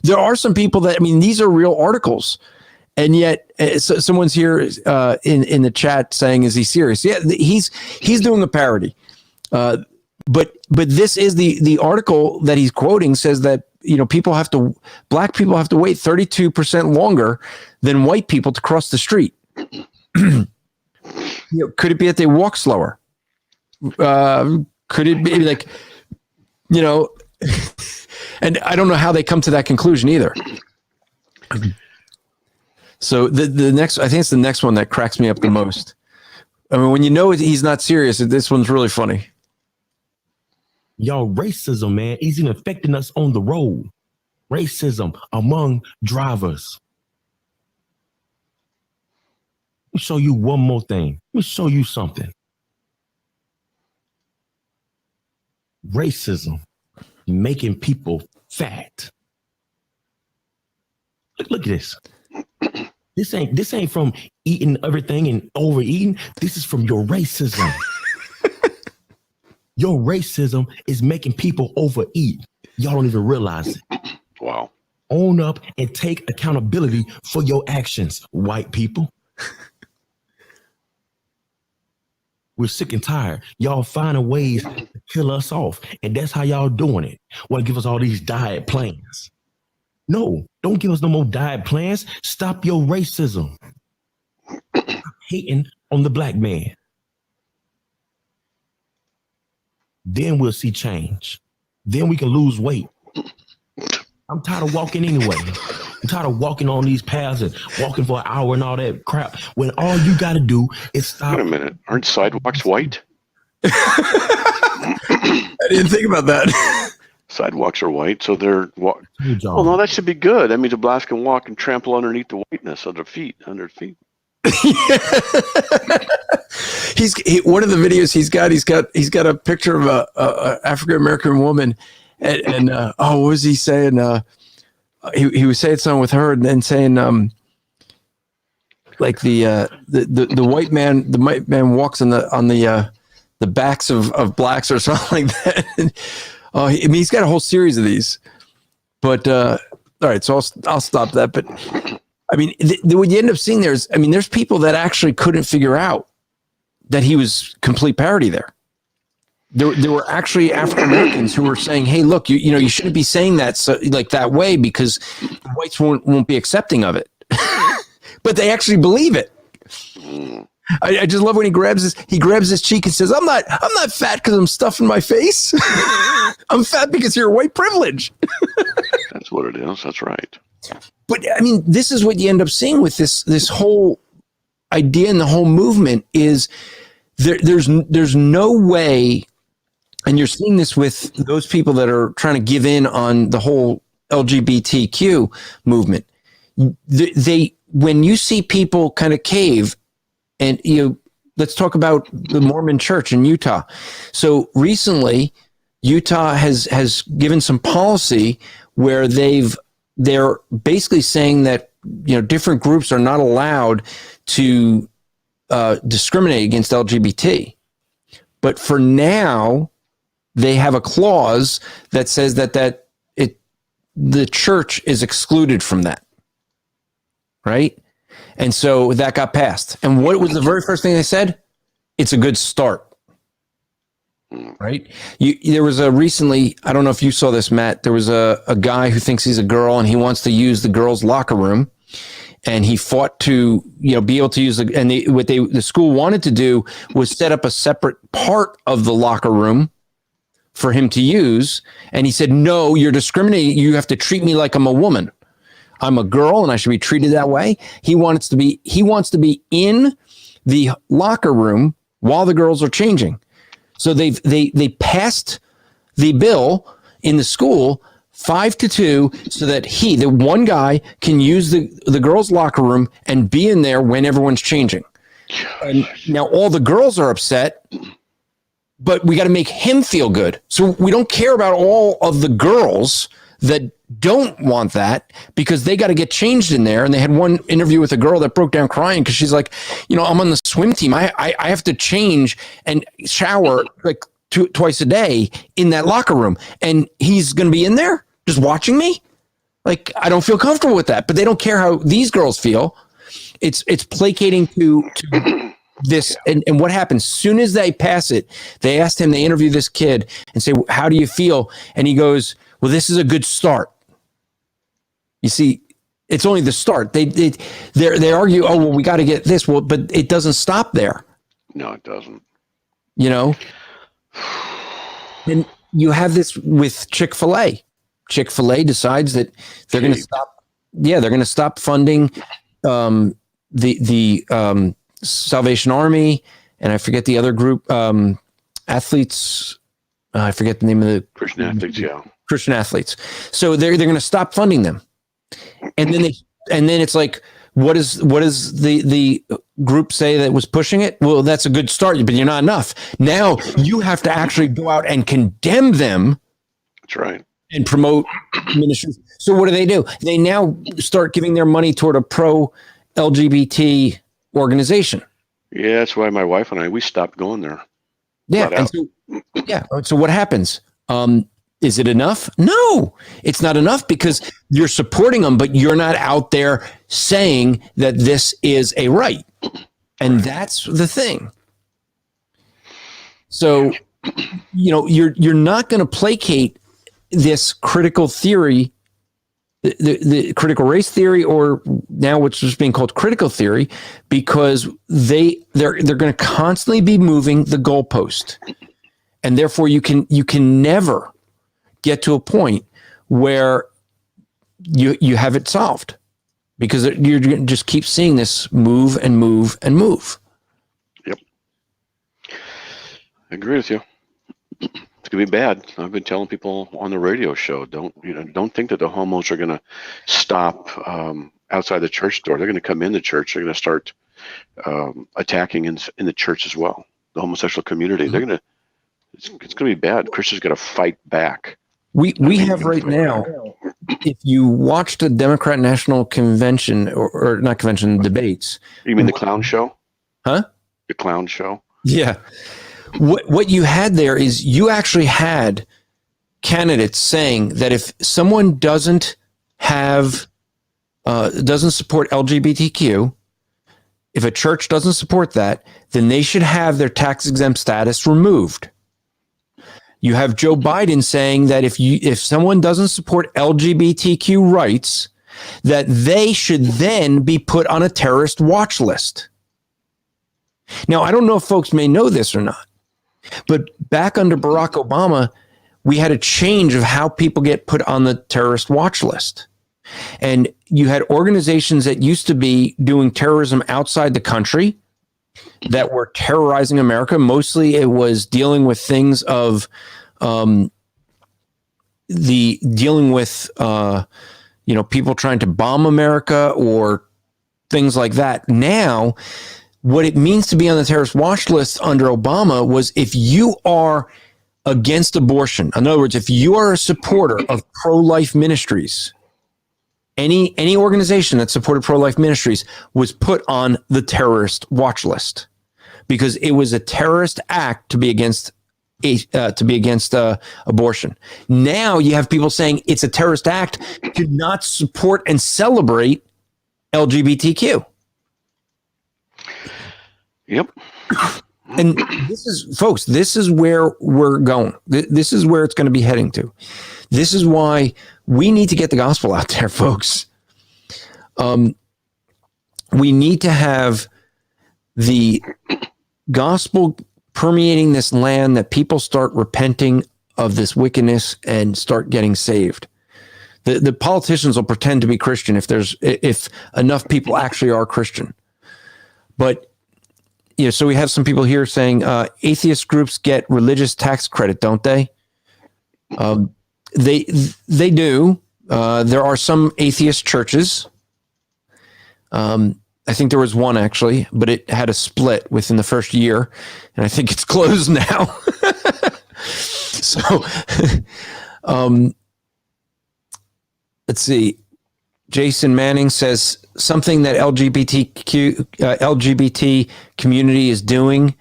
there are some people that, these are real articles. And yet someone's here in the chat saying, is he serious? Yeah, he's doing a parody. But this is the article that he's quoting says that, black people have to wait 32% longer than white people to cross the street. Could it be that they walk slower? Could it be like, and I don't know how they come to that conclusion either. So the next, I think it's the next one that cracks me up the most. I mean, when he's not serious, this one's really funny. Y'all, racism, man, is even affecting us on the road. Racism among drivers. Let me show you one more thing. Let me show you something. Racism making people fat. Look at this. This ain't from eating everything and overeating. This is from your racism. Your racism is making people overeat. Y'all don't even realize it. Wow. Own up and take accountability for your actions, white people. We're sick and tired. Y'all finding ways to kill us off. And that's how y'all doing it. Want to give us all these diet plans. No, don't give us no more diet plans. Stop your racism. Stop hating on the black man. Then we'll see change. Then we can lose weight. I'm tired of walking anyway. I'm tired of walking on these paths and walking for an hour and all that crap. When all you got to do is stop. Wait a minute. Aren't sidewalks white? I didn't think about that. Sidewalks are white, so they're well, no, that should be good. That means a blacks can walk and trample underneath the whiteness of their feet, under their feet. One of the videos he's got a picture of a African American woman, and what was he saying? He was saying something with her, and then saying like the white man walks on the backs of blacks or something like that. I mean, he's got a whole series of these, but all right, so I'll stop that. But I mean, what you end up seeing there's people that actually couldn't figure out that he was complete parody there. There were actually African Americans who were saying, "Hey, look, you shouldn't be saying that like that way because the whites won't be accepting of it." But they actually believe it. I just love when he grabs his cheek and says, "I'm not fat because I'm stuffing my face. I'm fat because you're white privilege." That's what it is. That's right. But I mean, this is what you end up seeing with this whole idea and the whole movement is there's no way, and you're seeing this with those people that are trying to give in on the whole LGBTQ movement. When you see people kind of cave, and let's talk about the Mormon Church in Utah. So recently, Utah has given some policy where they're basically saying that different groups are not allowed to discriminate against LGBT. But for now, they have a clause that says that the church is excluded from that, right? And so that got passed. And what was the very first thing they said? It's a good start. Right? There was recently, I don't know if you saw this, Matt, there was a guy who thinks he's a girl and he wants to use the girls' locker room. And he fought to, be able to use the school wanted to do was set up a separate part of the locker room for him to use. And he said, "No, you're discriminating. You have to treat me like I'm a woman. I'm a girl and I should be treated that way." He wants to be in the locker room while the girls are changing. So they passed the bill in the school 5-2 so that the one guy can use the girls' locker room and be in there when everyone's changing. And now all the girls are upset, but we got to make him feel good. So we don't care about all of the girls that don't want that because they got to get changed in there. And they had one interview with a girl that broke down crying because she's like, I'm on the swim team. I have to change and shower like twice a day in that locker room. And he's going to be in there just watching me. Like, I don't feel comfortable with that, but they don't care how these girls feel. It's placating to this. And what happens? Soon as they pass it, they interview this kid and say, "How do you feel?" And he goes, "Well, this is a good start." You see, It's only the start. They argue, oh, well, we got to get this. Well, but it doesn't stop there. No, it doesn't. You know? And you have this with Chick-fil-A. Chick-fil-A decides that they're going to stop. Yeah, they're going to stop funding the Salvation Army, and I forget the other group, athletes. I forget the name of the Christian athletes. Yeah, Christian athletes. So they're going to stop funding them, and then it's like, what does the group say that was pushing it? Well, that's a good start, but you're not enough. Now you have to actually go out and condemn them. That's right. And promote ministries. So what do? They now start giving their money toward a pro-LGBT organization. Yeah, that's why my wife and I, we stopped going there. Yeah. So what happens? Is it enough? No, it's not enough, because you're supporting them, but you're not out there saying that this is a right. And that's the thing. So, you're not going to placate this critical theory, the critical race theory, or now what's just being called critical theory, because they're going to constantly be moving the goalpost, and therefore you can never get to a point where you have it solved, because you're going to just keep seeing this move and move and move. Yep, I agree with you. It's gonna be bad. I've been telling people on the radio show, don't think that the homos are gonna stop outside the church door. They're gonna come in the church. They're gonna start attacking in the church as well. The homosexual community. Mm-hmm. It's gonna be bad. Christians gotta fight back. We have right now, if you watch the Democrat National Convention or not convention, debates. You mean the clown show? Huh? The clown show? Yeah. What you had there is you actually had candidates saying that if someone doesn't support LGBTQ, if a church doesn't support that, then they should have their tax exempt status removed. You have Joe Biden saying that if someone doesn't support LGBTQ rights, that they should then be put on a terrorist watch list. Now, I don't know if folks may know this or not, but back under Barack Obama, we had a change of how people get put on the terrorist watch list. And you had organizations that used to be doing terrorism outside the country that were terrorizing America. Mostly it was dealing with things of people trying to bomb America or things like that. Now, what it means to be on the terrorist watch list under Obama was if you are against abortion, in other words, if you are a supporter of pro-life ministries, any organization that supported pro-life ministries was put on the terrorist watch list because it was a terrorist act to be against abortion. Now you have people saying it's a terrorist act to not support and celebrate LGBTQ. Yep. And this is where we're going. This is where it's going to be heading to. This is why we need to get the gospel out there, folks. We need to have the gospel permeating this land, that people start repenting of this wickedness and start getting saved. The politicians will pretend to be Christian if enough people actually are Christian. But so we have some people here saying atheist groups get religious tax credit, don't they? They do. There are some atheist churches. I think there was one actually, but it had a split within the first year, and I think it's closed now. So, let's see. Jason Manning says something that LGBT community is doing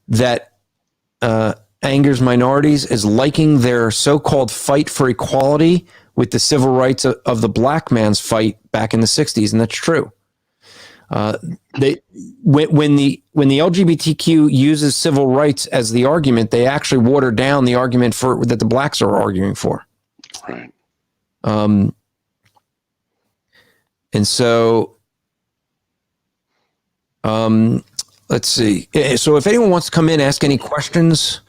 that angers minorities is liking their so-called fight for equality with the civil rights of the black man's fight back in the 60s, and that's true. When the LGBTQ uses civil rights as the argument, they actually water down the argument that the blacks are arguing for. Right. And so, let's see. So if anyone wants to come in, ask any questions.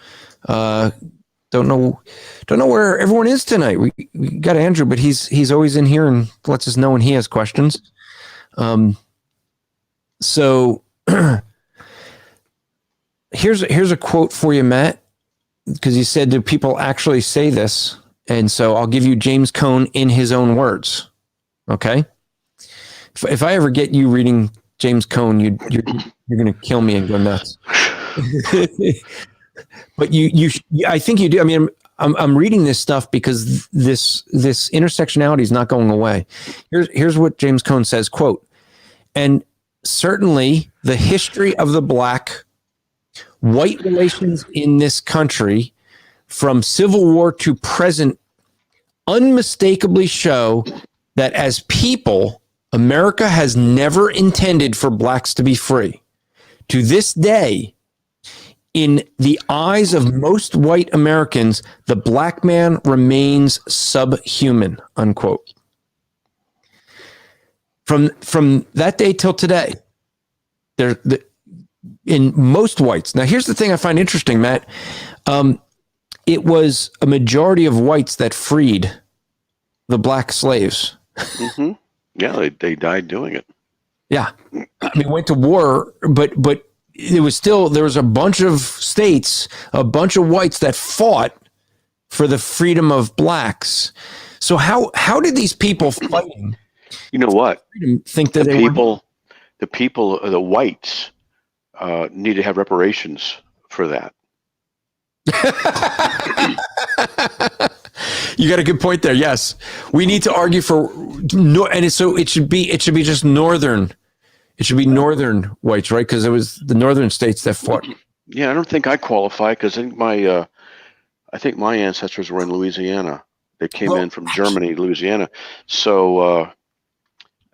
Don't know where everyone is tonight. We got Andrew, but he's always in here and lets us know when he has questions. So here's a quote for you, Matt, because you said, do people actually say this? And so I'll give you James Cohen in his own words. Okay. If I ever get you reading James Cohen, you're going to kill me and go nuts. But I think you do. I mean, I'm reading this stuff because this intersectionality is not going away. Here's what James Cohen says, quote, and certainly the history of the black-white relations in this country from Civil War to present unmistakably show that as people, America has never intended for blacks to be free. To this day, in the eyes of most white Americans, the black man remains subhuman, unquote. From that day till today, in most whites. Now, here's the thing I find interesting, Matt. It was a majority of whites that freed the black slaves. Mm-hmm. Yeah, they died doing it. Yeah. I mean, went to war, but there was a bunch of states, a bunch of whites that fought for the freedom of blacks. So how did these people fighting? You know what? Think that the whites need to have reparations for that. You got a good point there. Yes, we need to argue for it should be just northern. It should be northern whites, right? Because it was the northern states that fought. Yeah, I don't think I qualify because I think my ancestors were in Louisiana. They came in from Germany, Louisiana. So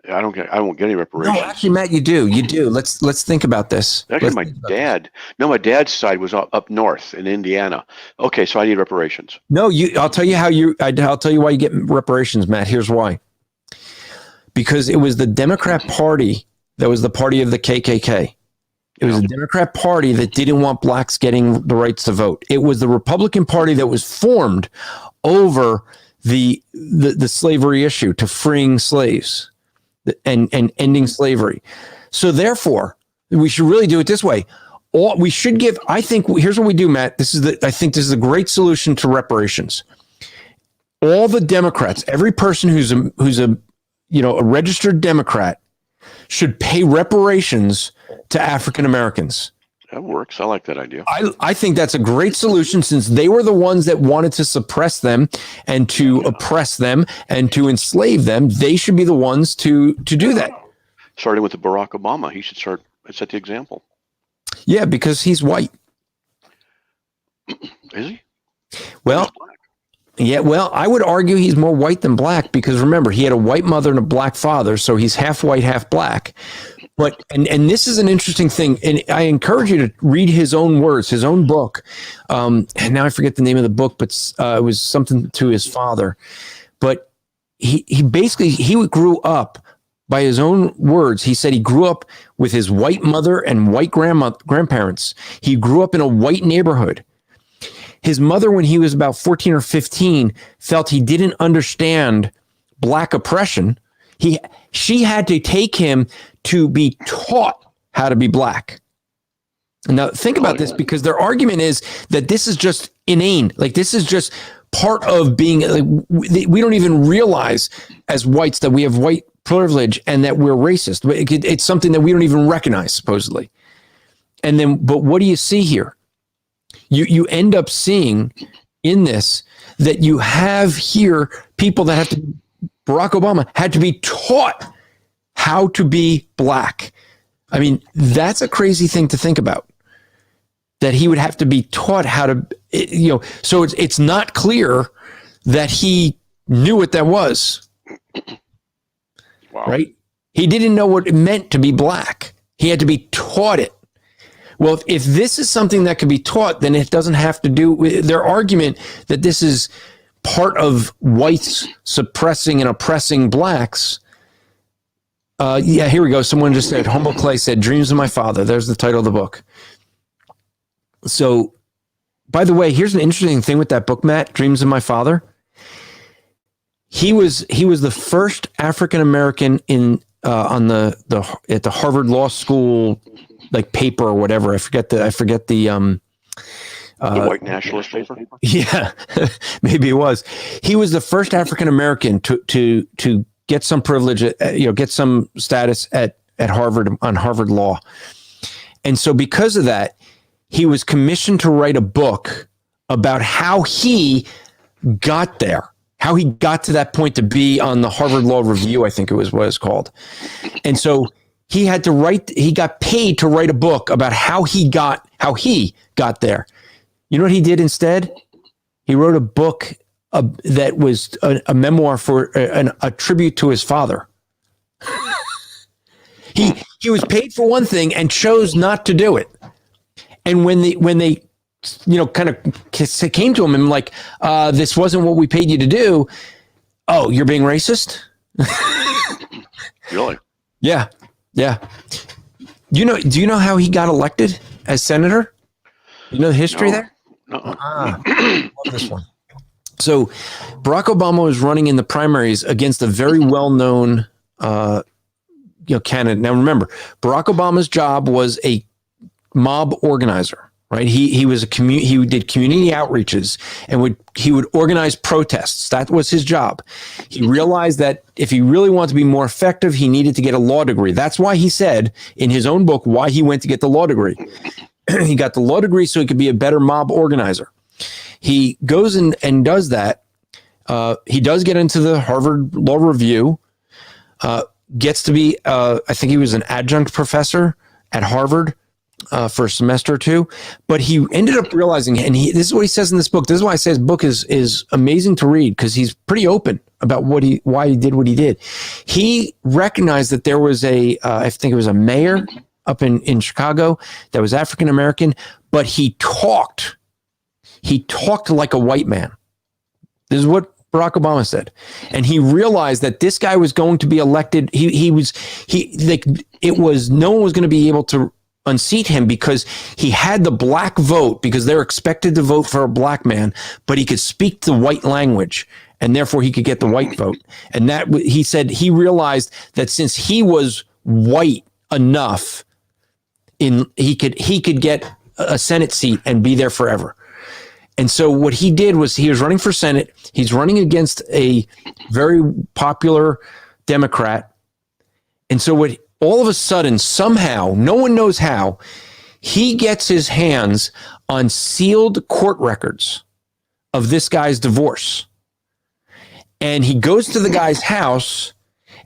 I won't get any reparations. No, actually, Matt, you do. Let's think about this. Actually, my dad's side was up north in Indiana. Okay, so I need reparations. No, I'll tell you I'll tell you why you get reparations, Matt. Here's why. Because it was the Democrat Party that was the party of the KKK. It was the Democrat Party that didn't want blacks getting the rights to vote. It was the Republican Party that was formed over the slavery issue, to freeing slaves and ending slavery. So therefore, we should really do it this way. Here's what we do, Matt. I think this is a great solution to reparations. All the Democrats, every person who's a registered Democrat, should pay reparations to African Americans. That works. I like that idea. I think that's a great solution, since they were the ones that wanted to suppress them and to oppress them and to enslave them. They should be the ones to do that. Starting with Barack Obama, he should set the example. Yeah, because he's white. Is he? Well, yeah, well, I would argue he's more white than black, because remember, he had a white mother and a black father, so he's half white, half black. But and this is an interesting thing, and I encourage you to read his own words, his own book. And now I forget the name of the book, but it was something to his father. But he basically grew up, by his own words. He said he grew up with his white mother and white grandparents. He grew up in a white neighborhood. His mother, when he was about 14 or 15, felt he didn't understand black oppression. She had to take him to be taught how to be black. Now, think about this, because their argument is that this is just inane. Like, this is just part of being, we don't even realize as whites that we have white privilege and that we're racist. It's something that we don't even recognize, supposedly. But what do you see here? You end up seeing in this that you have here people that Barack Obama had to be taught how to be black. I mean, that's a crazy thing to think about, that he would have to be taught how to, so it's not clear that he knew what that was. Wow. Right? He didn't know what it meant to be black. He had to be taught it. Well, if this is something that could be taught, then it doesn't have to do with their argument that this is part of whites suppressing and oppressing blacks. Yeah, here we go. Someone just said, Humble Clay said, Dreams of My Father. There's the title of the book. So, by the way, here's an interesting thing with that book, Matt, Dreams of My Father. He was the first African American in at the Harvard Law School like paper or whatever. I forget the white nationalist paper. Yeah, maybe it was. He was the first African American to get some privilege, get some status at Harvard on Harvard Law. And so because of that, he was commissioned to write a book about how he got there, how he got to that point to be on the Harvard Law Review, I think it was what it's called. And so he got paid to write a book about how he got there. You know what he did instead? He wrote a book that was a memoir for a tribute to his father. He was paid for one thing and chose not to do it. And when they kind of came to him and like, this wasn't what we paid you to do. Oh, you're being racist? Really? Yeah. Do you know how he got elected as senator? You know the history there? Love this one. So Barack Obama was running in the primaries against a very well-known candidate. Now remember, Barack Obama's job was a mob organizer, right? He did community outreaches and he would organize protests. That was his job. He realized that if he really wanted to be more effective, he needed to get a law degree. That's why he said in his own book why he went to get the law degree. He got the law degree so he could be a better mob organizer. He goes and does that. He does get into the Harvard Law Review, gets to be, I think he was an adjunct professor at Harvard for a semester or two. But he ended up realizing, and this is what he says in this book. This is why I say his book is amazing to read, because he's pretty open about why he did what he did. He recognized that there was I think it was a mayor up in Chicago that was African American, but he talked like a white man. This is what Barack Obama said. And he realized that this guy was going to be elected. No one was going to be able to unseat him because he had the black vote, because they're expected to vote for a black man, but he could speak the white language and therefore he could get the white vote. And that he said he realized that since he was white enough, he could get a Senate seat and be there forever. And so what he did was he was running for Senate. He's running against a very popular Democrat. And so all of a sudden, somehow, no one knows how, he gets his hands on sealed court records of this guy's divorce. And he goes to the guy's house,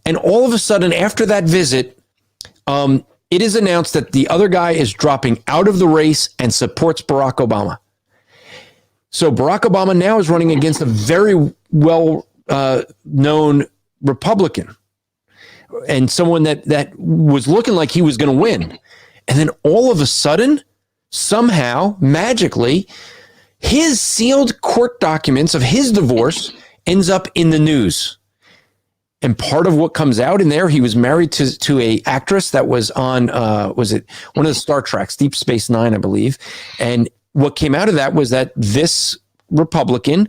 and all of a sudden, after that visit, it is announced that the other guy is dropping out of the race and supports Barack Obama. So Barack Obama now is running against a very well-known Republican and someone that was looking like he was going to win. And then all of a sudden, somehow, magically, his sealed court documents of his divorce ends up in the news. And part of what comes out in there, he was married to a actress that was on, was it one of the Star Treks, Deep Space Nine, I believe. And what came out of that was that this Republican,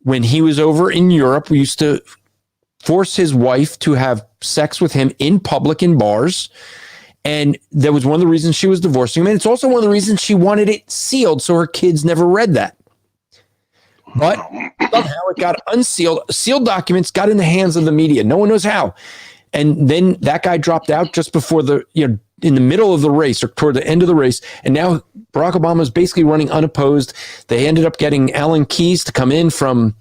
when he was over in Europe, used to force his wife to have sex with him in public in bars. And that was one of the reasons she was divorcing him. And it's also one of the reasons she wanted it sealed so her kids never read that. But somehow it got unsealed. Sealed documents got in the hands of the media. No one knows how. And then that guy dropped out just before in the middle of the race or toward the end of the race. And now Barack Obama is basically running unopposed. They ended up getting Alan Keyes to come in from,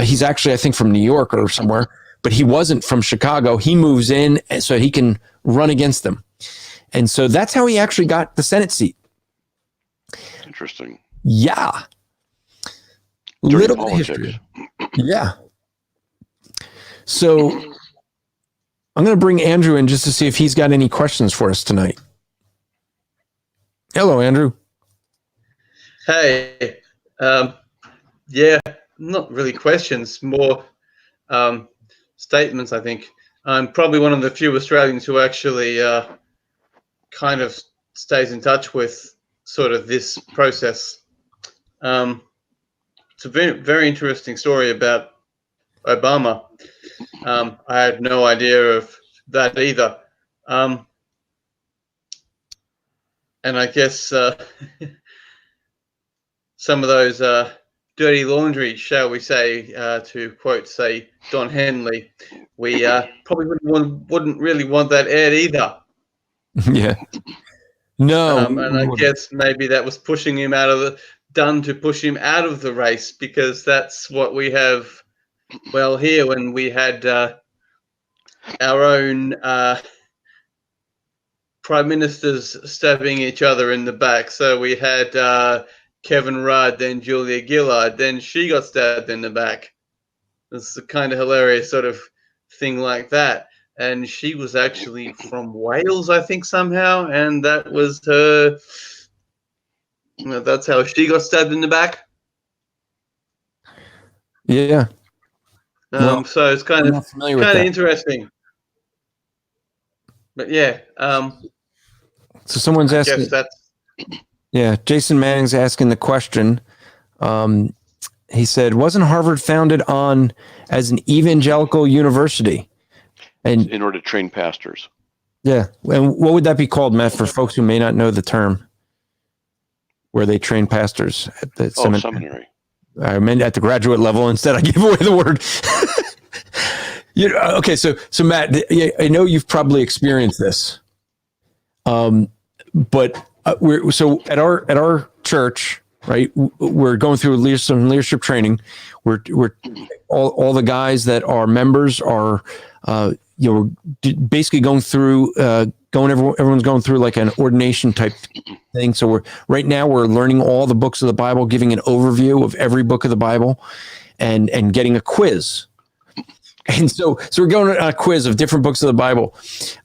he's actually, I think, from New York or somewhere, but he wasn't from Chicago. He moves in so he can run against them. And so that's how he actually got the Senate seat. Interesting. Yeah. Dirty Little politics. history. Yeah. So I'm going to bring Andrew in just to see if he's got any questions for us tonight. Hello, Andrew. Hey. Yeah, not really questions, more statements, I think. I'm probably one of the few Australians who actually kind of stays in touch with sort of this process. It's a very, very interesting story about Obama. I had no idea of that either. And I guess some of those dirty laundry, shall we say, to quote, say, Don Henley, we probably wouldn't really want that aired either. Yeah. No. And I guess maybe that was pushing him out of the race, because that's what we have. Well, here when we had our own prime ministers stabbing each other in the back. So we had Kevin Rudd, then Julia Gillard, then she got stabbed in the back. It's a kind of hilarious sort of thing like that. And she was actually from Wales, I think, somehow. And that was her. That's how she got stabbed in the back. Yeah. So it's kind of interesting. But yeah. So someone's asking. Yeah, Jason Manning's asking the question. He said, "Wasn't Harvard founded as an evangelical university, and in order to train pastors?" Yeah, and what would that be called, Matt, for folks who may not know the term? Where they train pastors at the seminary. I meant at the graduate level. Instead, I gave away the word. Okay, so Matt, I know you've probably experienced this, but we're at our church, right? We're going through some leadership training. We're all the guys that are members are we're basically going through everyone's going through like an ordination type thing. So we're learning all the books of the Bible, giving an overview of every book of the Bible, and getting a quiz. And so we're going on a quiz of different books of the Bible.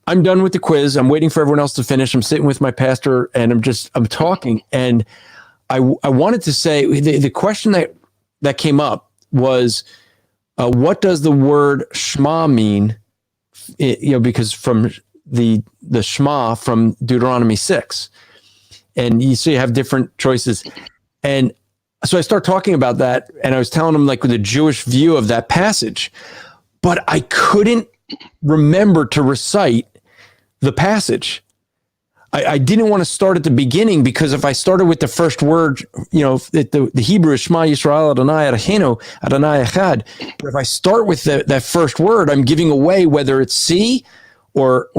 I'm done with the quiz. I'm waiting for everyone else to finish. I'm sitting with my pastor and I'm talking. And I wanted to say the question that came up was, what does the word Shema mean? Because from the Shema from Deuteronomy 6, and you have different choices. And so I start talking about that, and I was telling them like the Jewish view of that passage, but I couldn't remember to recite the passage. I didn't want to start at the beginning, because if I started with the first word, the Hebrew is Shema Yisrael Adonai Eloheinu Adonai Echad. But if I start with that first word, I'm giving away whether it's see or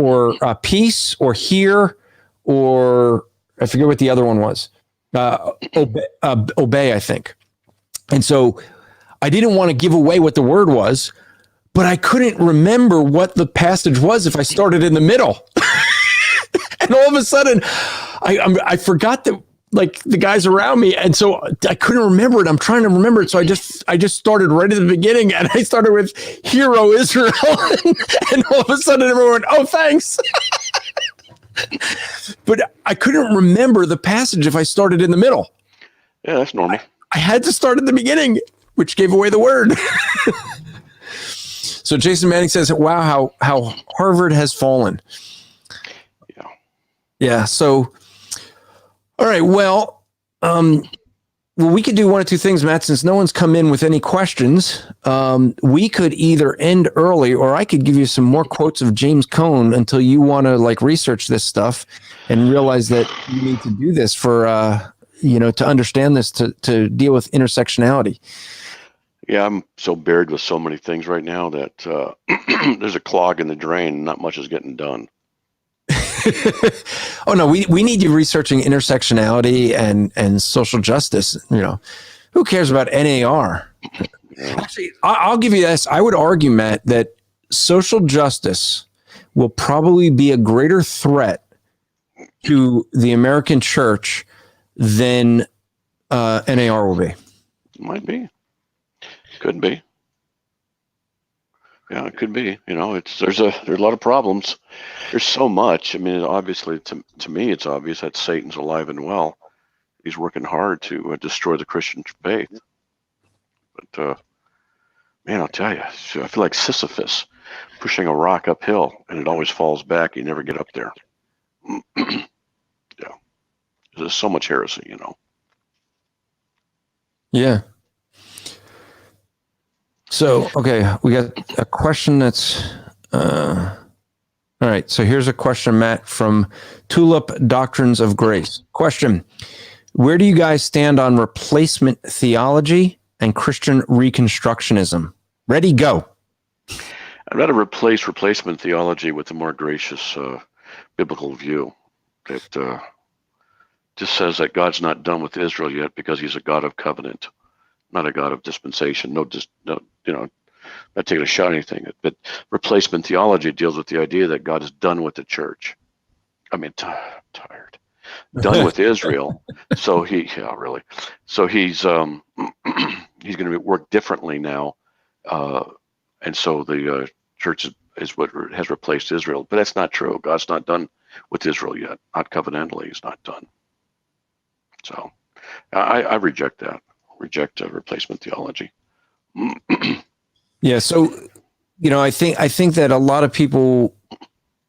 peace or hear, or I forget what the other one was. Obey, I think. And so I didn't want to give away what the word was, but I couldn't remember what the passage was if I started in the middle. And all of a sudden, I forgot that, like, the guys around me, and so I couldn't remember it. I'm trying to remember it, so I just started right at the beginning, and I started with "Hear, O Israel," and all of a sudden, everyone went, "Oh, thanks." But I couldn't remember the passage if I started in the middle. Yeah, that's normal. I had to start at the beginning, which gave away the word. So Jason Manning says, "Wow, how Harvard has fallen." Yeah. So, all right. Well, we could do one of two things, Matt. Since no one's come in with any questions, we could either end early, or I could give you some more quotes of James Cohen until you want to research this stuff and realize that you need to do this for to understand this, to deal with intersectionality. Yeah, I'm so buried with so many things right now that there's a clog in the drain. Not much is getting done. Oh no, we need you researching intersectionality and social justice. Who cares about NAR? Actually, I'll give you this. I would argue, Matt, that social justice will probably be a greater threat to the American church than NAR will be. Might be. Could be. Yeah, it could be. There's a lot of problems. There's so much. I mean, obviously, to me, it's obvious that Satan's alive and well. He's working hard to destroy the Christian faith. But man, I'll tell you, I feel like Sisyphus. pushing a rock uphill, and it always falls back. You never get up there. Yeah, there's so much heresy, you know. Yeah. So, okay, we got a question that's, all right. So here's a question, Matt, from Tulip Doctrines of Grace. Question: where do you guys stand on replacement theology and Christian Reconstructionism? Ready, go. I'd rather replace replacement theology with a more gracious biblical view that just says that God's not done with Israel yet because he's a God of covenant, not a God of dispensation. No, not taking a shot at anything. But replacement theology deals with the idea that God is done with the church. I mean, tired. Done with Israel. So really. So he's going to work differently now. And so the church is what has replaced Israel. But that's not true. God's not done with Israel yet. Not covenantally, he's not done. So I reject that. Reject replacement theology. Yeah. So, I think that a lot of people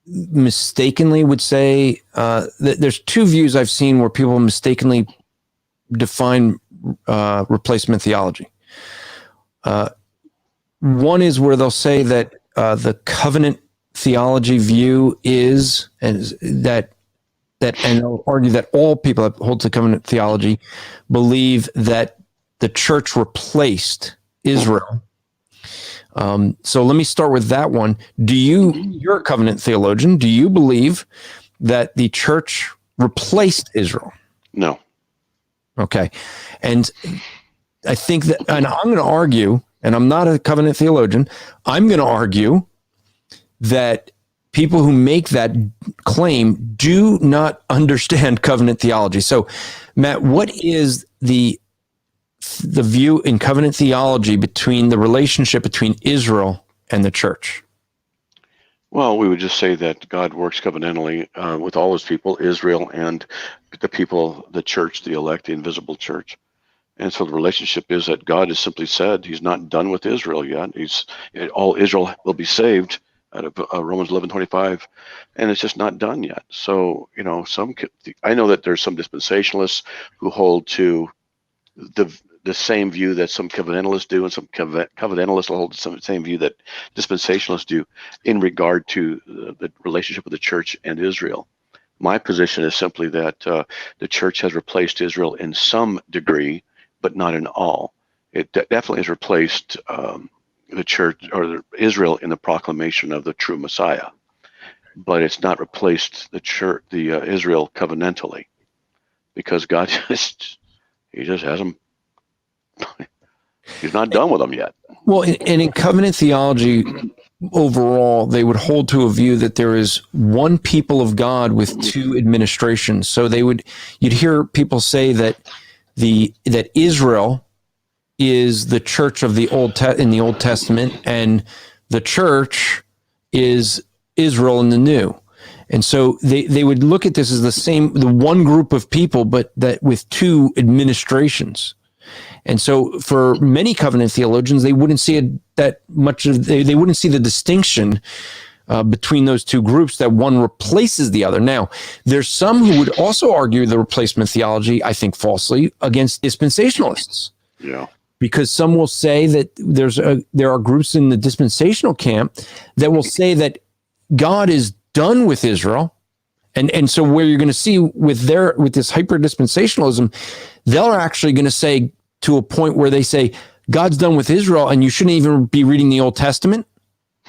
mistakenly would say that there's two views I've seen where people mistakenly define replacement theology. One is where they'll say that the covenant theology view is, and they'll argue that all people that hold to covenant theology believe that the church replaced Israel. So let me start with that one. You're a covenant theologian. Do you believe that the church replaced Israel? No. Okay. And I think that, and I'm going to argue, and I'm not a covenant theologian, I'm going to argue that people who make that claim do not understand covenant theology. So, Matt, what is the view in covenant theology between the relationship between Israel and the church? Well, we would just say that God works covenantally with all his people, Israel, and the people, the church, the elect, the invisible church. And so the relationship is that God has simply said he's not done with Israel yet. All Israel will be saved out of Romans 11:25, and it's just not done yet. So, I know that there's some dispensationalists who hold to the same view that some covenantalists do, and some covenantalists will hold to some same view that dispensationalists do in regard to the relationship of the church and Israel. My position is simply that the church has replaced Israel in some degree, but not in all. It definitely has replaced the church or Israel in the proclamation of the true Messiah, but it's not replaced the church, Israel covenantally, because God just hasn't. He's not done with them yet. Well, and in covenant theology, overall, they would hold to a view that there is one people of God with two administrations. So you'd hear people say that that Israel is the church of in the Old Testament, and the church is Israel in the New. And so they would look at this as the one group of people, but that with two administrations. And so for many covenant theologians, they wouldn't see they wouldn't see the distinction between those two groups, that one replaces the other. Now, there's some who would also argue the replacement theology, I think falsely, against dispensationalists. Yeah. Because some will say that there are groups in the dispensational camp that will say that God is done with Israel. And so where you're going to see with this hyper dispensationalism, they're actually going to say to a point where they say God's done with Israel, and you shouldn't even be reading the Old Testament.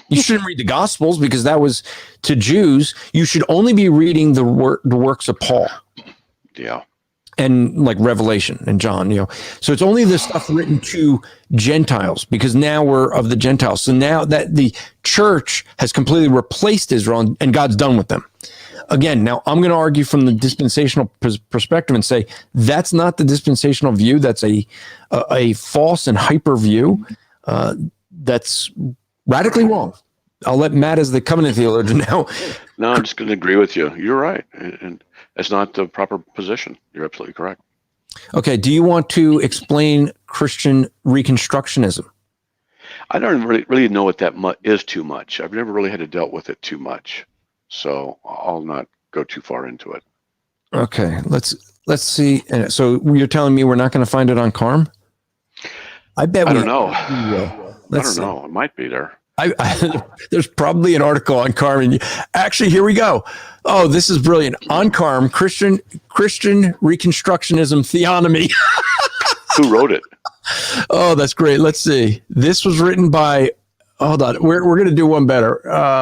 You shouldn't read the Gospels because that was to Jews. You should only be reading the works of Paul. Yeah. And like Revelation and John, So it's only the stuff written to Gentiles, because now we're of the Gentiles. So now that the church has completely replaced Israel and God's done with them. Again, now I'm going to argue from the dispensational perspective and say that's not the dispensational view. That's a false and hyper view. That's radically wrong. I'll let Matt as the covenant theologian now. No, I'm just going to agree with you. You're right. And that's not the proper position. You're absolutely correct. Okay. Do you want to explain Christian Reconstructionism? I don't really know what that is too much. I've never really had to dealt with it too much, so I'll not go too far into it. Okay, let's see. And so you're telling me we're not going to find it on Carm? I bet I we don't know. will. I don't know. It might be there. There's probably an article on Carm. And actually, here we go. Oh, this is brilliant. On Carm, Christian Reconstructionism Theonomy. Who wrote it? Oh, that's great. Let's see. This was written by. Hold on. We're going to do one better.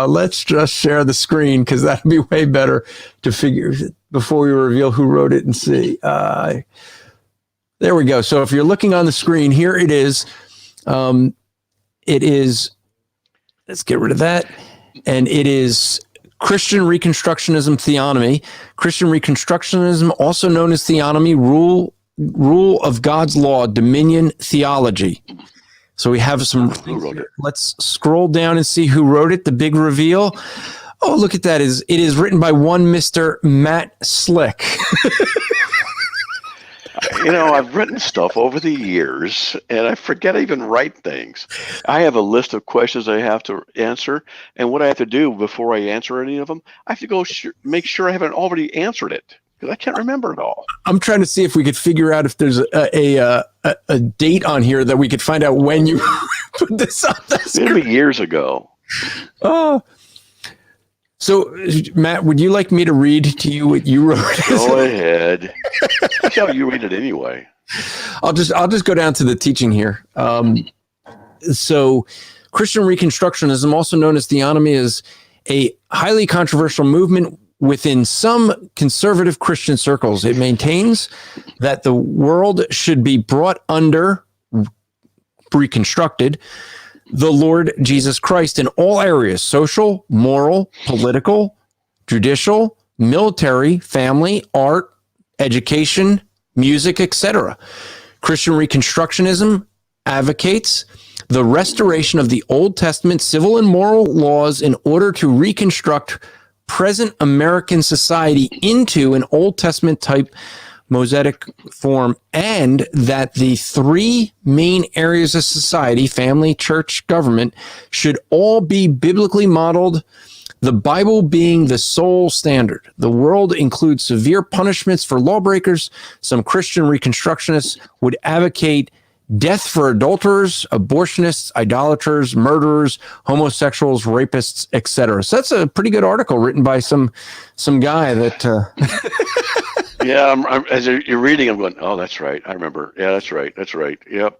Let's just share the screen because that'd be way better to figure before we reveal who wrote it and see. There we go. So if you're looking on the screen, here it is. It is. Let's get rid of that. And it is Christian Reconstructionism Theonomy. Christian Reconstructionism, also known as Theonomy, rule of God's law, dominion theology. So we have some. Who wrote it? Let's scroll down and see who wrote it. The big reveal. Oh, look at that! It is written by one Mr. Matt Slick. I've written stuff over the years, and I forget I even write things. I have a list of questions I have to answer, and what I have to do before I answer any of them, I have to go make sure I haven't already answered it, because I can't remember it all. I'm trying to see if we could figure out if there's a date on here that we could find out when you put this on the screen. Maybe years ago. Oh. So, Matt, would you like me to read to you what you wrote? Go ahead. That's how you read it anyway. I'll just go down to the teaching here. So, Christian Reconstructionism, also known as Theonomy, is a highly controversial movement within some conservative Christian circles. It maintains that the world should be brought under, reconstructed, the Lord Jesus Christ in all areas: social, moral, political, judicial, military, family, art, education, music, etc. Christian Reconstructionism advocates the restoration of the Old Testament civil and moral laws in order to reconstruct present American society into an Old Testament type Mosaic form, and that the three main areas of society, family, church, government, should all be biblically modeled, the Bible being the sole standard. The world includes severe punishments for lawbreakers. Some Christian Reconstructionists would advocate death for adulterers, abortionists, idolaters, murderers, homosexuals, rapists, etc. So that's a pretty good article written by some guy that... Yeah, as you're reading, I'm going, oh, that's right. I remember. Yeah, that's right. That's right. Yep.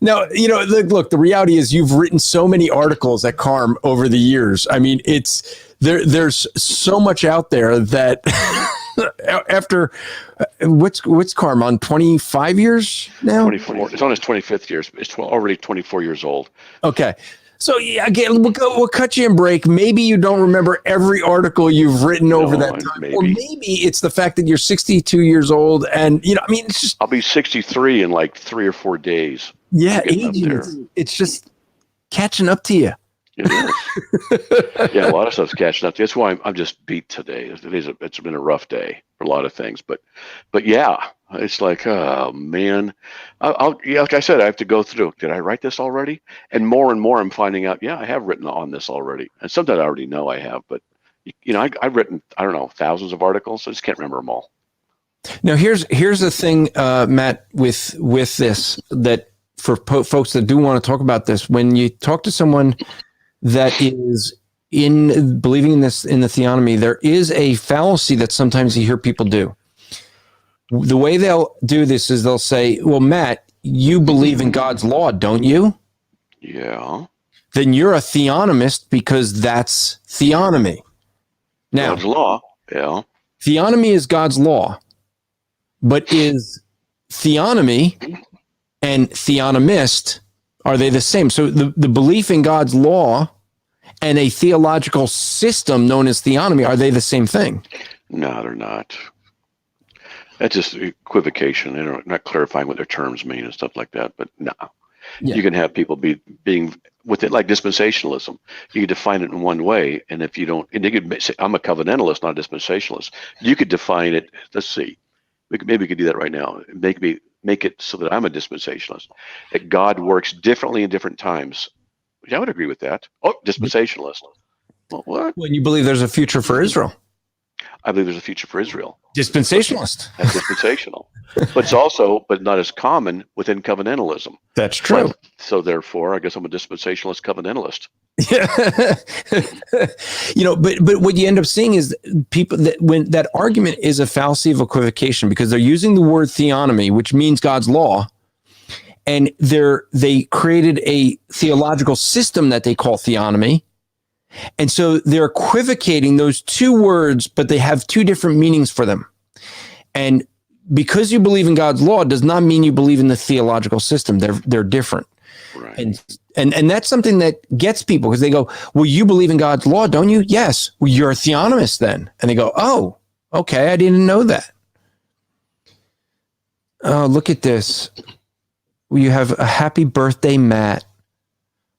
Now, look, the reality is you've written so many articles at Carm over the years. I mean, there's so much out there that after what's Carm on 25 years now? 24. It's on his 25th year. It's already 24 years old. Okay. So yeah, again, we'll cut you in break. Maybe you don't remember every article you've written over that time, maybe. Or maybe it's the fact that you're 62 years old, and it's just. I'll be 63 in like 3 or 4 days. Yeah, aging. It's just catching up to you. It is. Yeah, a lot of stuff's catching up. That's why I'm just beat today. It's been a rough day for a lot of things, but yeah, it's like, oh man, like I said, I have to go through. Did I write this already? And more I'm finding out. Yeah, I have written on this already, and sometimes I already know I have. But I've written, I don't know, thousands of articles. I just can't remember them all. Now here's the thing, Matt, with this, that for folks that do want to talk about this, when you talk to someone that is believing in the theonomy, there is a fallacy that sometimes you hear people do. The way they'll do this is they'll say, well, Matt, you believe in God's law, don't you? Yeah. Then you're a theonomist because that's theonomy. Now, God's law, yeah. Theonomy is God's law, but is theonomy and theonomist, are they the same? So the belief in God's law and a theological system known as theonomy, are they the same thing? No, they're not. That's just equivocation. They're not clarifying what their terms mean and stuff like that. But no, You can have people being with it like dispensationalism. You could define it in one way, and if you don't, and you could say, I'm a covenantalist, not a dispensationalist. You could define it. Let's see. Maybe we could do that right now. Make me make it so that I'm a dispensationalist, that God works differently in different times. Yeah, I would agree with that. Oh, dispensationalist. Well, what? When you believe there's a future for Israel. I believe there's a future for Israel. Dispensationalist. That's dispensational. But it's also, but not as common within covenantalism. That's true. So therefore, I guess I'm a dispensationalist covenantalist. Yeah. But what you end up seeing is people that when that argument is a fallacy of equivocation, because they're using the word theonomy, which means God's law, and they created a theological system that they call theonomy. And so they're equivocating those two words, but they have two different meanings for them. And because you believe in God's law does not mean you believe in the theological system. They're different. Right. And that's something that gets people, because they go, well, you believe in God's law, don't you? Yes. Well, you're a theonomist then. And they go, oh, okay, I didn't know that. Oh, look at this. You have a happy birthday, Matt.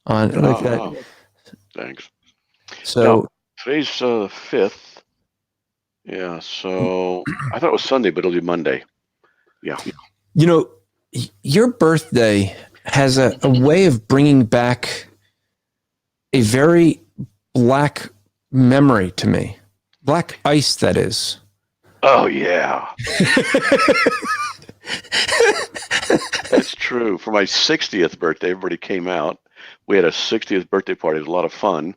On like that. Oh, thanks. So now, today's 5th. Yeah, so I thought it was Sunday, but it'll be Monday. Yeah. Your birthday has a way of bringing back a very black memory to me. Black ice, that is. Oh, yeah. That's true. For my 60th birthday, everybody came out. We had a 60th birthday party. It was a lot of fun.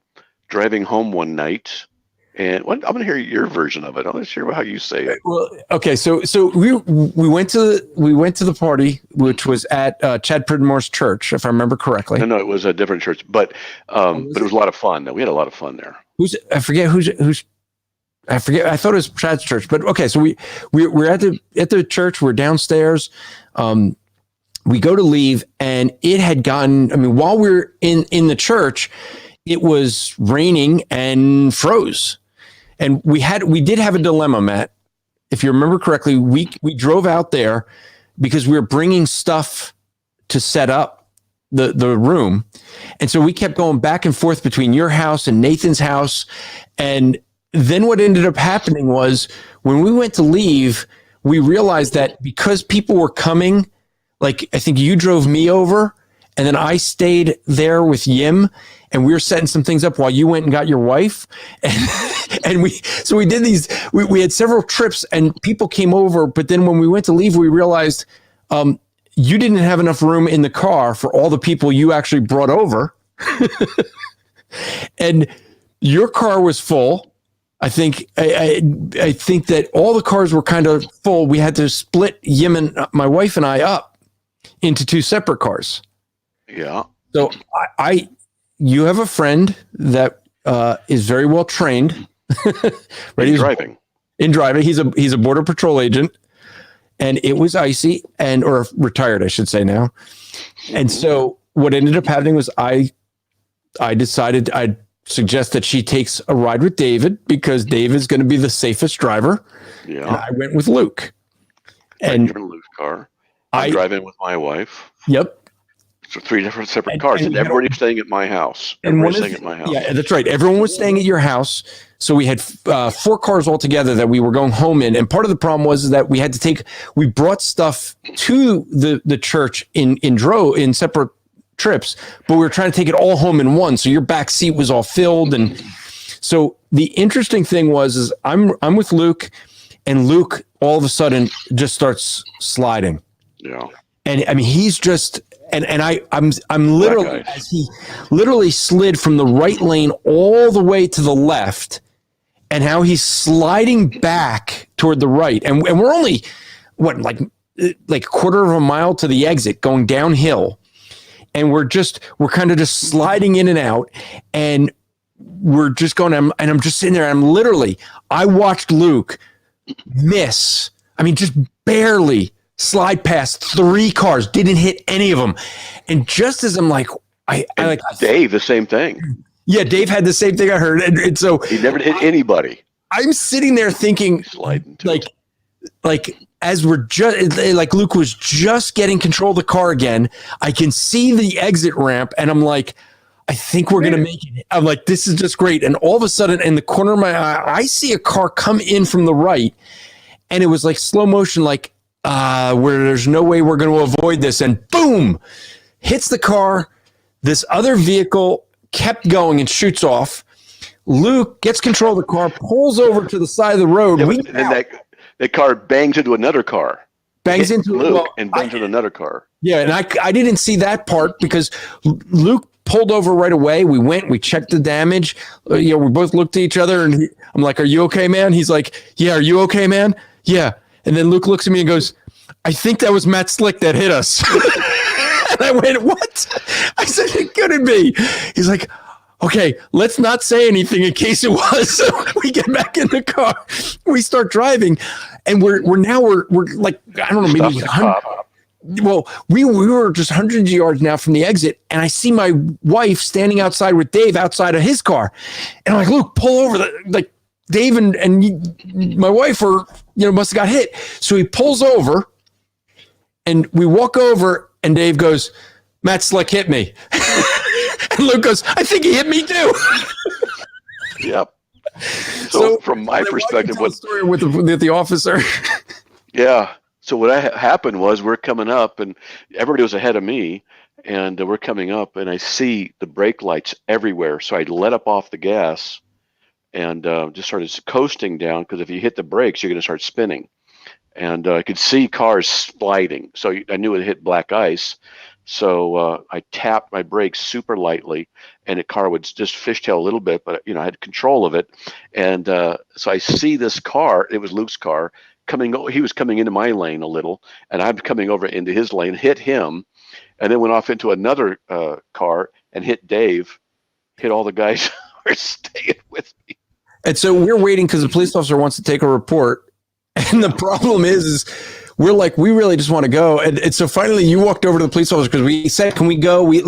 Driving home one night, and I'm going to hear your version of it. I'm not sure how you say it. Well, okay, so we went to the party, which was at Chad Pridmore's church, if I remember correctly. No, it was a different church, but it was a lot of fun. We had a lot of fun there. I forget. I thought it was Chad's church, but okay. So we're at the church. We're downstairs. We go to leave, and it had gotten. I mean, while we're in the church, it was raining and froze. And we did have a dilemma, Matt. If you remember correctly, we drove out there because we were bringing stuff to set up the room. And so we kept going back and forth between your house and Nathan's house. And then what ended up happening was when we went to leave, we realized that because people were coming, like I think you drove me over, and then I stayed there with Yim, and we were setting some things up while you went and got your wife. And we did these, we had several trips and people came over. But then when we went to leave, we realized you didn't have enough room in the car for all the people you actually brought over. And your car was full. I think that all the cars were kind of full. We had to split Yim and my wife and I up into two separate cars. Yeah. So you have a friend that is very well trained. Right? In driving. He's a Border Patrol agent, and it was icy or retired, I should say now. And so what ended up happening was I decided I'd suggest that she takes a ride with David because Dave is going to be the safest driver. Yeah. And I went with Luke. And you're in Luke's car. I drive in with my wife. Yep. So 3 different separate cars, and everybody's staying at my house. Yeah, that's right. Everyone was staying at your house. So we had 4 cars altogether that we were going home in. And part of the problem was that we brought stuff to the church in separate trips, but we were trying to take it all home in one. So your back seat was all filled. And so the interesting thing was I'm with Luke, and Luke all of a sudden just starts sliding. Yeah. And I mean, he's just, I'm literally, as he literally slid from the right lane all the way to the left, and how he's sliding back toward the right. And we're only, like a quarter of a mile to the exit going downhill. And we're kind of just sliding in and out, and we're just going, and I'm just sitting there. And I watched Luke miss. I mean, just barely slide past 3 cars, didn't hit any of them. And just as I'm like, Dave, the same thing. Yeah, Dave had the same thing I heard. And so he never hit anybody. I'm sitting there thinking, as we're just like Luke was just getting control of the car again, I can see the exit ramp, and I'm like, I think we're going to make it. I'm like, this is just great. And all of a sudden, in the corner of my eye, I see a car come in from the right, and it was like slow motion, like where there's no way we're going to avoid this, and boom, hits the car. This other vehicle kept going and shoots off. Luke gets control of the car, pulls over to the side of the road. Yeah, and then that car bangs into another car. Bangs into Luke and bangs into another car. Yeah, and I didn't see that part because Luke pulled over right away. We went, we checked the damage. We both looked at each other, and I'm like, "Are you okay, man?" He's like, "Yeah, are you okay, man?" Yeah. And then Luke looks at me and goes, "I think that was Matt Slick that hit us." And I went, "What?" I said, "It couldn't be." He's like, "Okay, let's not say anything in case it was." So we get back in the car, we start driving, and we're like, I don't know, maybe 100. Well, we were just hundreds of yards now from the exit, and I see my wife standing outside with Dave outside of his car, and I'm like, "Luke, pull over!" Like Dave and my wife must have got hit. So he pulls over, and we walk over, and Dave goes, "Matt Slick hit me." And Luke goes, "I think he hit me too." Yep. So from my perspective, what story with the officer? Yeah. So what happened was we're coming up, and everybody was ahead of me, and we're coming up, and I see the brake lights everywhere. So I let up off the gas and just started coasting down, because if you hit the brakes, you're going to start spinning. And I could see cars sliding. So I knew it hit black ice. So I tapped my brakes super lightly, and the car would just fishtail a little bit, but I had control of it. And so I see this car. It was Luke's car coming. He was coming into my lane a little, and I'm coming over into his lane, hit him, and then went off into another car and hit Dave, hit all the guys who were staying with me. And so we're waiting because the police officer wants to take a report, and the problem is we're like, we really just want to go. And so finally you walked over to the police officer because we said, "Can we go?" We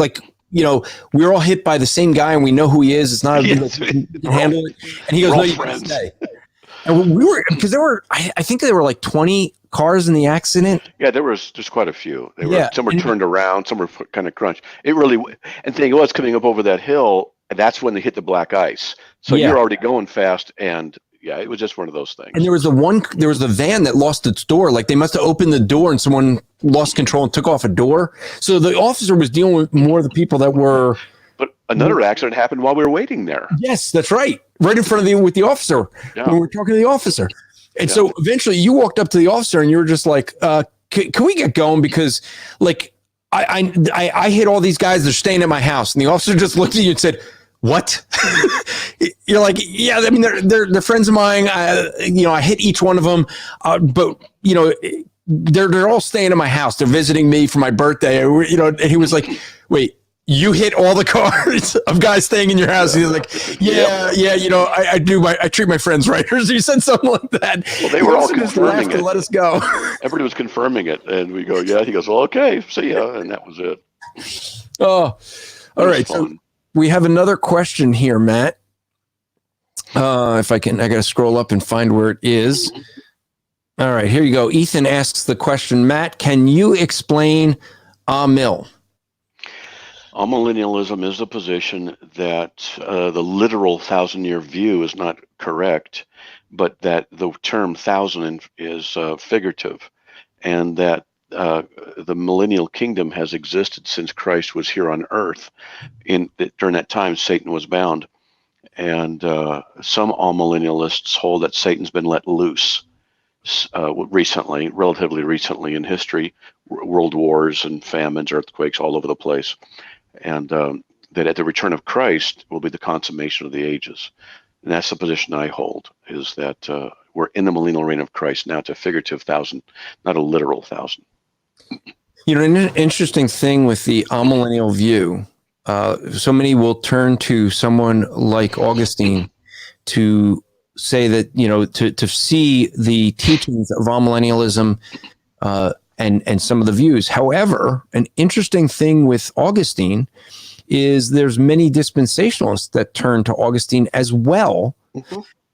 we're all hit by the same guy and we know who he is. It's not a big deal. We can handle it. And he goes, "No, you can't stay." And we were, because there were, I think there were like 20 cars in the accident. Yeah, there was just quite a few. Some were turned around, some were kind of crunched. It really, and the thing was, coming up over that hill, and that's when they hit the black ice. So you're already going fast, and yeah, it was just one of those things. And there was the van that lost its door. Like they must have opened the door and someone lost control and took off a door. So the officer was dealing with more of the people that were. But another accident happened while we were waiting there. Yes, that's right. Right in front of with the officer when we were talking to the officer. And so eventually you walked up to the officer and you were just like, can we get going? Because like I hit all these guys. They're staying at my house. And the officer just looked at you and said, "What?" You're like, "Yeah, I mean, they're friends of mine. I hit each one of them. But they're all staying at my house. They're visiting me for my birthday." And he was like, "Wait, you hit all the cars of guys staying in your house?" He's like, yeah, I do. I treat my friends right. Or you said something like that. Well, they were all confirming it. Let us go. Everybody was confirming it. And we go, "Yeah." He goes, "Well, okay, see ya." And that was it. Oh, all right. So we have another question here, Matt. If I got to scroll up and find where it is. All right, here you go. Ethan asks the question, Matt, can you explain Amil? Amillennialism is the position that the literal 1,000-year view is not correct, but that the term 1,000 is figurative, and that the millennial kingdom has existed since Christ was here on earth. During that time, Satan was bound, and some amillennialists hold that Satan's been let loose relatively recently in history, world wars and famines, earthquakes all over the place. And that at the return of Christ will be the consummation of the ages. And that's the position I hold, is that we're in the millennial reign of Christ now. It's a figurative 1,000, not a literal 1,000. An interesting thing with the amillennial view, so many will turn to someone like Augustine to say that, to see the teachings of amillennialism and some of the views. However, an interesting thing with Augustine is there's many dispensationalists that turn to Augustine as well,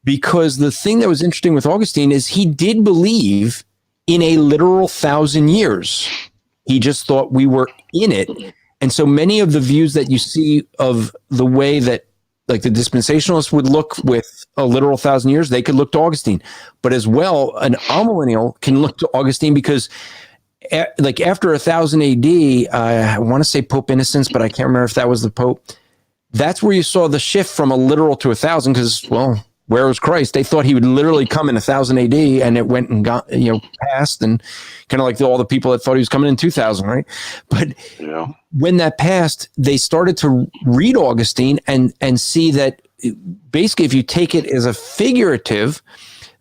because the thing that was interesting with Augustine is he did believe in a literal 1,000 years. He just thought we were in it. And so many of the views that you see of the way that like the dispensationalists would look with a literal 1,000 years, they could look to Augustine. But as well, an amillennial can look to Augustine because like after 1,000 AD, I want to say Pope Innocence, but I can't remember if that was the Pope. That's where you saw the shift from a literal to 1,000 because, well, where was Christ? They thought he would literally come in 1,000 AD, and it went and got, passed, and kind of like all the people that thought he was coming in 2,000, right? But when that passed, they started to read Augustine and see that basically if you take it as a figurative,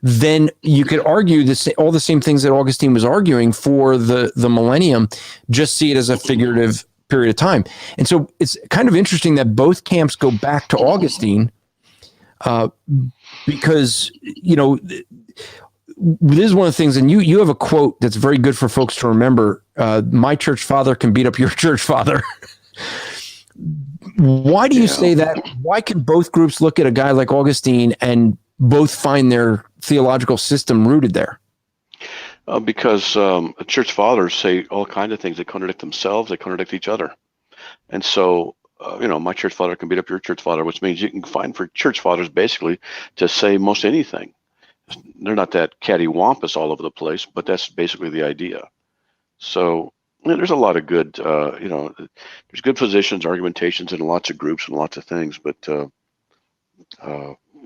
then you could argue all the same things that Augustine was arguing for the millennium, just see it as a figurative period of time. And so it's kind of interesting that both camps go back to Augustine, because, this is one of the things, and you have a quote that's very good for folks to remember. My church father can beat up your church father. Why do you say that? Why can both groups look at a guy like Augustine and both find their theological system rooted there? Because church fathers say all kinds of things. They contradict themselves. They contradict each other. And so, my church father can beat up your church father, which means you can find for church fathers basically to say most anything. They're not that cattywampus all over the place, but that's basically the idea. So there's a lot of good, there's good positions, argumentations, and lots of groups and lots of things. But that's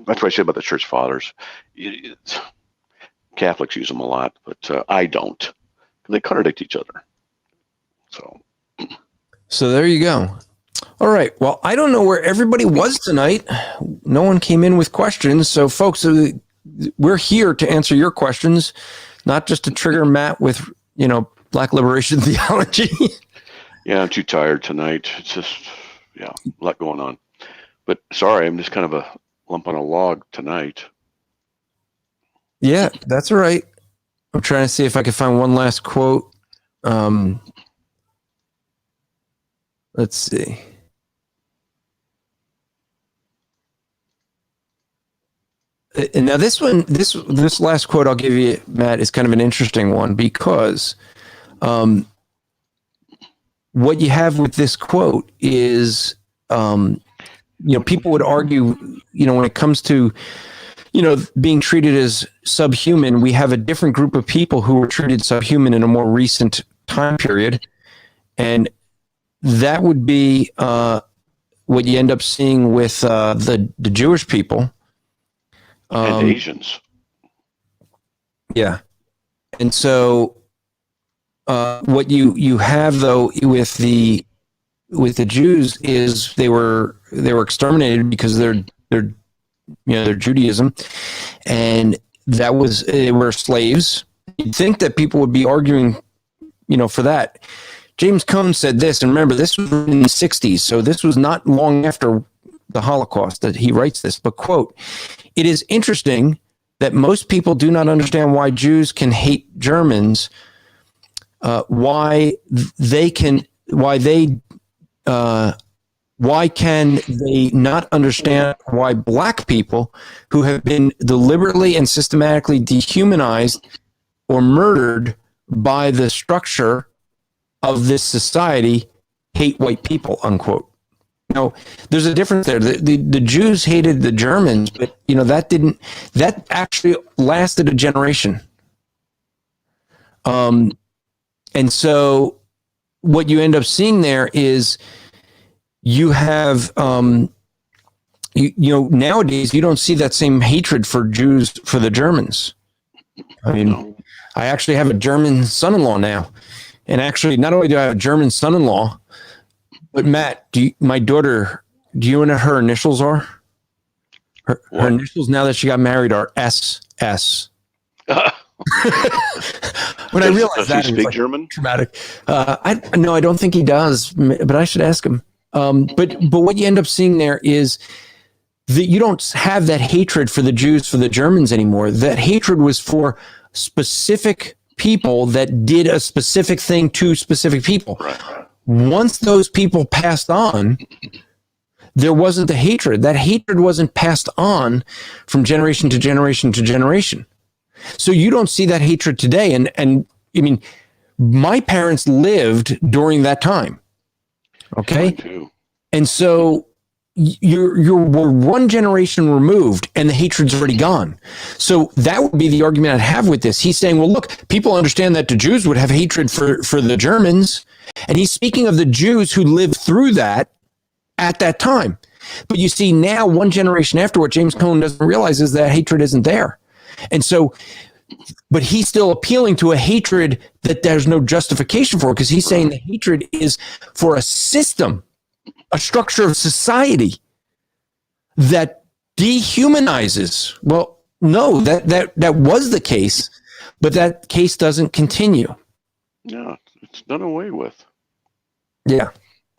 what I say about the church fathers. Catholics use them a lot, but I don't. They contradict each other. So there you go. All right. Well, I don't know where everybody was tonight. No one came in with questions. So, folks, we're here to answer your questions, not just to trigger Matt with, Black liberation theology. Yeah, I'm too tired tonight. It's just, a lot going on. But sorry, I'm just kind of a lump on a log tonight. Yeah, that's all right. I'm trying to see if I can find one last quote. Let's see. And now this last quote I'll give you, Matt, is kind of an interesting one because what you have with this quote is, people would argue, when it comes to, being treated as subhuman, we have a different group of people who were treated subhuman in a more recent time period. And that would be what you end up seeing with the Jewish people. And Asians. Yeah. And so what you have though with the Jews is they were exterminated because they're Judaism, and they were slaves. You'd think that people would be arguing, for that. James Cohen said this, and remember, this was in the 60s, so this was not long after the Holocaust that he writes this, but quote, "It is interesting that most people do not understand why Jews can hate Germans, why can they not understand why black people who have been deliberately and systematically dehumanized or murdered by the structure of this society hate white people," unquote. Now, there's a difference there. The Jews hated the Germans, but that actually lasted a generation. And so what you end up seeing there is you have, nowadays you don't see that same hatred for Jews for the Germans. I mean, I actually have a German son-in-law now. And actually, not only do I have a German son-in-law, but Matt, my daughter, do you know what her initials are? Her initials now that she got married are SS. When I realized that, does he speak German? Traumatic. I don't think he does, but I should ask him. But what you end up seeing there is that you don't have that hatred for the Jews, for the Germans anymore. That hatred was for specific people that did a specific thing to specific people. Right. Once those people passed on, there wasn't the hatred. That hatred wasn't passed on from generation to generation to generation. So you don't see that hatred today. And I mean, my parents lived during that time. Okay. Too. And so, we're one generation removed and the hatred's already gone. So that would be the argument I'd have with this. He's saying, well, look, people understand that the Jews would have hatred for the Germans. And he's speaking of the Jews who lived through that at that time. But you see now, one generation after, what James Cohen doesn't realize is that hatred isn't there. And so, but he's still appealing to a hatred that there's no justification for, because he's saying the hatred is for a system, a structure of society that dehumanizes. Well, no, that was the case, but that case doesn't continue. Yeah, it's done away with. Yeah.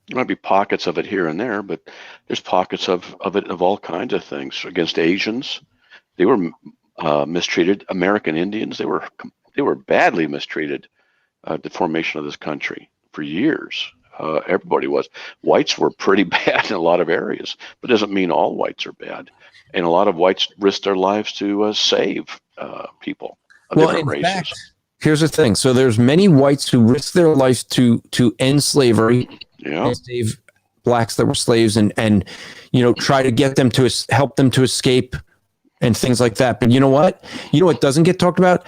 There might be pockets of it here and there, but there's pockets of it of all kinds of things. Against Asians, they were mistreated. American Indians, they were badly mistreated at the formation of this country for years. Everybody was. Whites were pretty bad in a lot of areas, but it doesn't mean all whites are bad. And a lot of whites risked their lives to save people of different races. Fact, here's the thing. So there's many whites who risked their lives to end slavery. Yeah. And save blacks that were slaves, and try to get them to help them to escape and things like that. But you know what? You know what doesn't get talked about?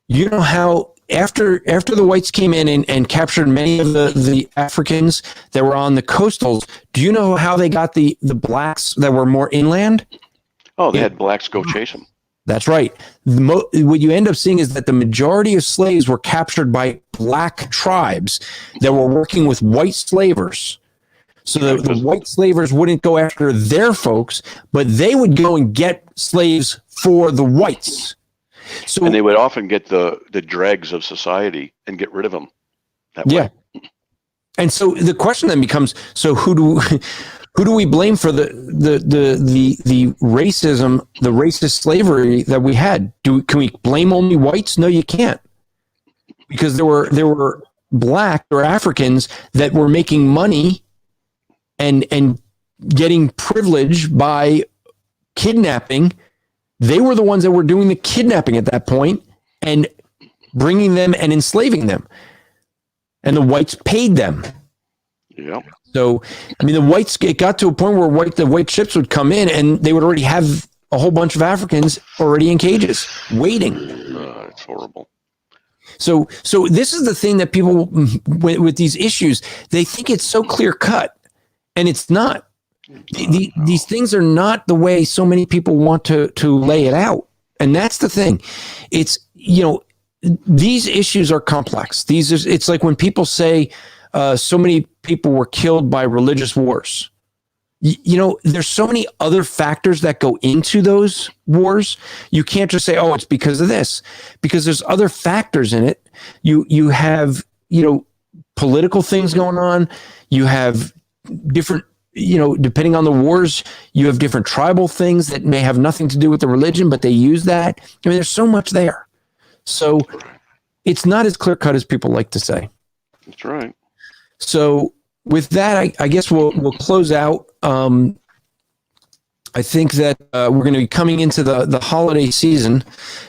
You know how after the whites came in and captured many of the Africans that were on the coastals, do you know how they got the blacks that were more inland? Oh, they had blacks go chase them. That's right. What you end up seeing is that the majority of slaves were captured by black tribes that were working with white slavers. So the white slavers wouldn't go after their folks, but they would go and get slaves for the whites. So, and they would often get the dregs of society and get rid of them that way. Yeah. And so the question then becomes, so who do we blame for the racism, the racist slavery that we had? Can we blame only whites? No, you can't, because there were black or Africans that were making money and getting privilege by kidnapping. They were the ones that were doing the kidnapping at that point and bringing them and enslaving them, and the whites paid them. Yeah. So, I mean, it got to a point where the white ships would come in and they would already have a whole bunch of Africans already in cages waiting. It's horrible. So this is the thing that people with these issues, they think it's so clear cut, and it's not. These things are not the way so many people want to lay it out. And that's the thing. It's, these issues are complex. It's like when people say, so many people were killed by religious wars. There's so many other factors that go into those wars. You can't just say, oh, it's because of this, because there's other factors in it. You have, political things going on. You have different, depending on the wars, you have different tribal things that may have nothing to do with the religion, but they use that. I mean, there's so much there. So it's not as clear cut as people like to say. That's right. So with that, I guess we'll close out. I think that we're going to be coming into the holiday season,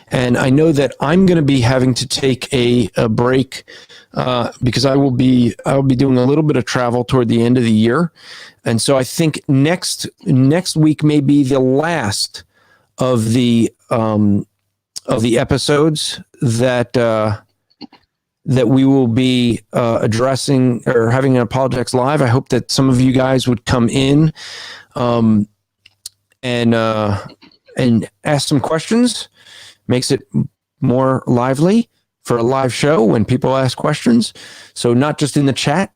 and I know that I'm going to be having to take a break because I'll be doing a little bit of travel toward the end of the year, and so I think next week may be the last of the episodes that we will be addressing or having an Apologetics Live. I hope that some of you guys would come in and ask some questions. Makes it more lively for a live show when people ask questions. So not just in the chat,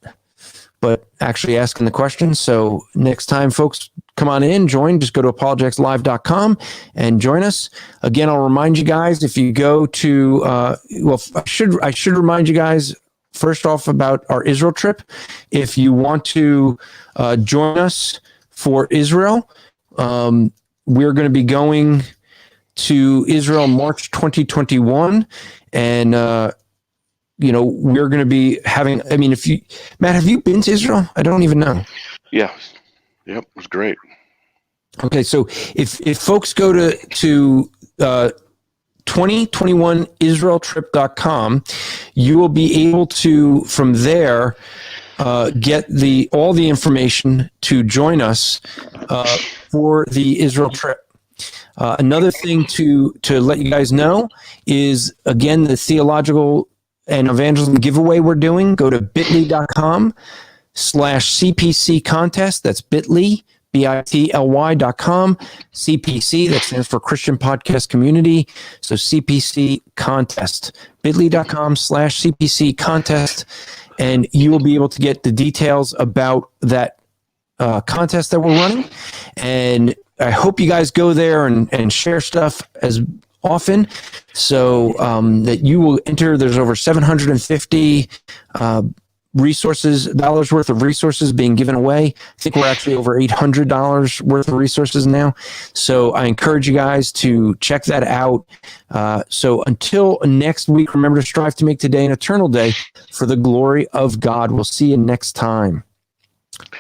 but actually asking the questions. So next time, folks, come on in, join. Just go to apologeticslive.com and join us. Again, I'll remind you guys, if you go to, I should remind you guys first off about our Israel trip. If you want to join us for Israel, we're going to be going to Israel March 2021, and we're going to be having. I mean, Matt, have you been to Israel? I don't even know. Yeah, yep, it was great. Okay, so if folks go to 2021israeltrip.com, you will be able to from there get all the information to join us for the Israel trip. Another thing to let you guys know is, again, the theological and evangelism giveaway we're doing. Go to bit.ly/CPC contest. That's bit.ly, BITLY.com, CPC, that stands for Christian Podcast Community. So CPC contest, bit.ly.com/CPC contest. And you will be able to get the details about that contest that we're running. And I hope you guys go there and share stuff as often, so that you will enter. There's over 750 dollars worth of resources being given away. I think we're actually over $800 worth of resources now. So I encourage you guys to check that out. So until next week, remember to strive to make today an eternal day for the glory of God. We'll see you next time.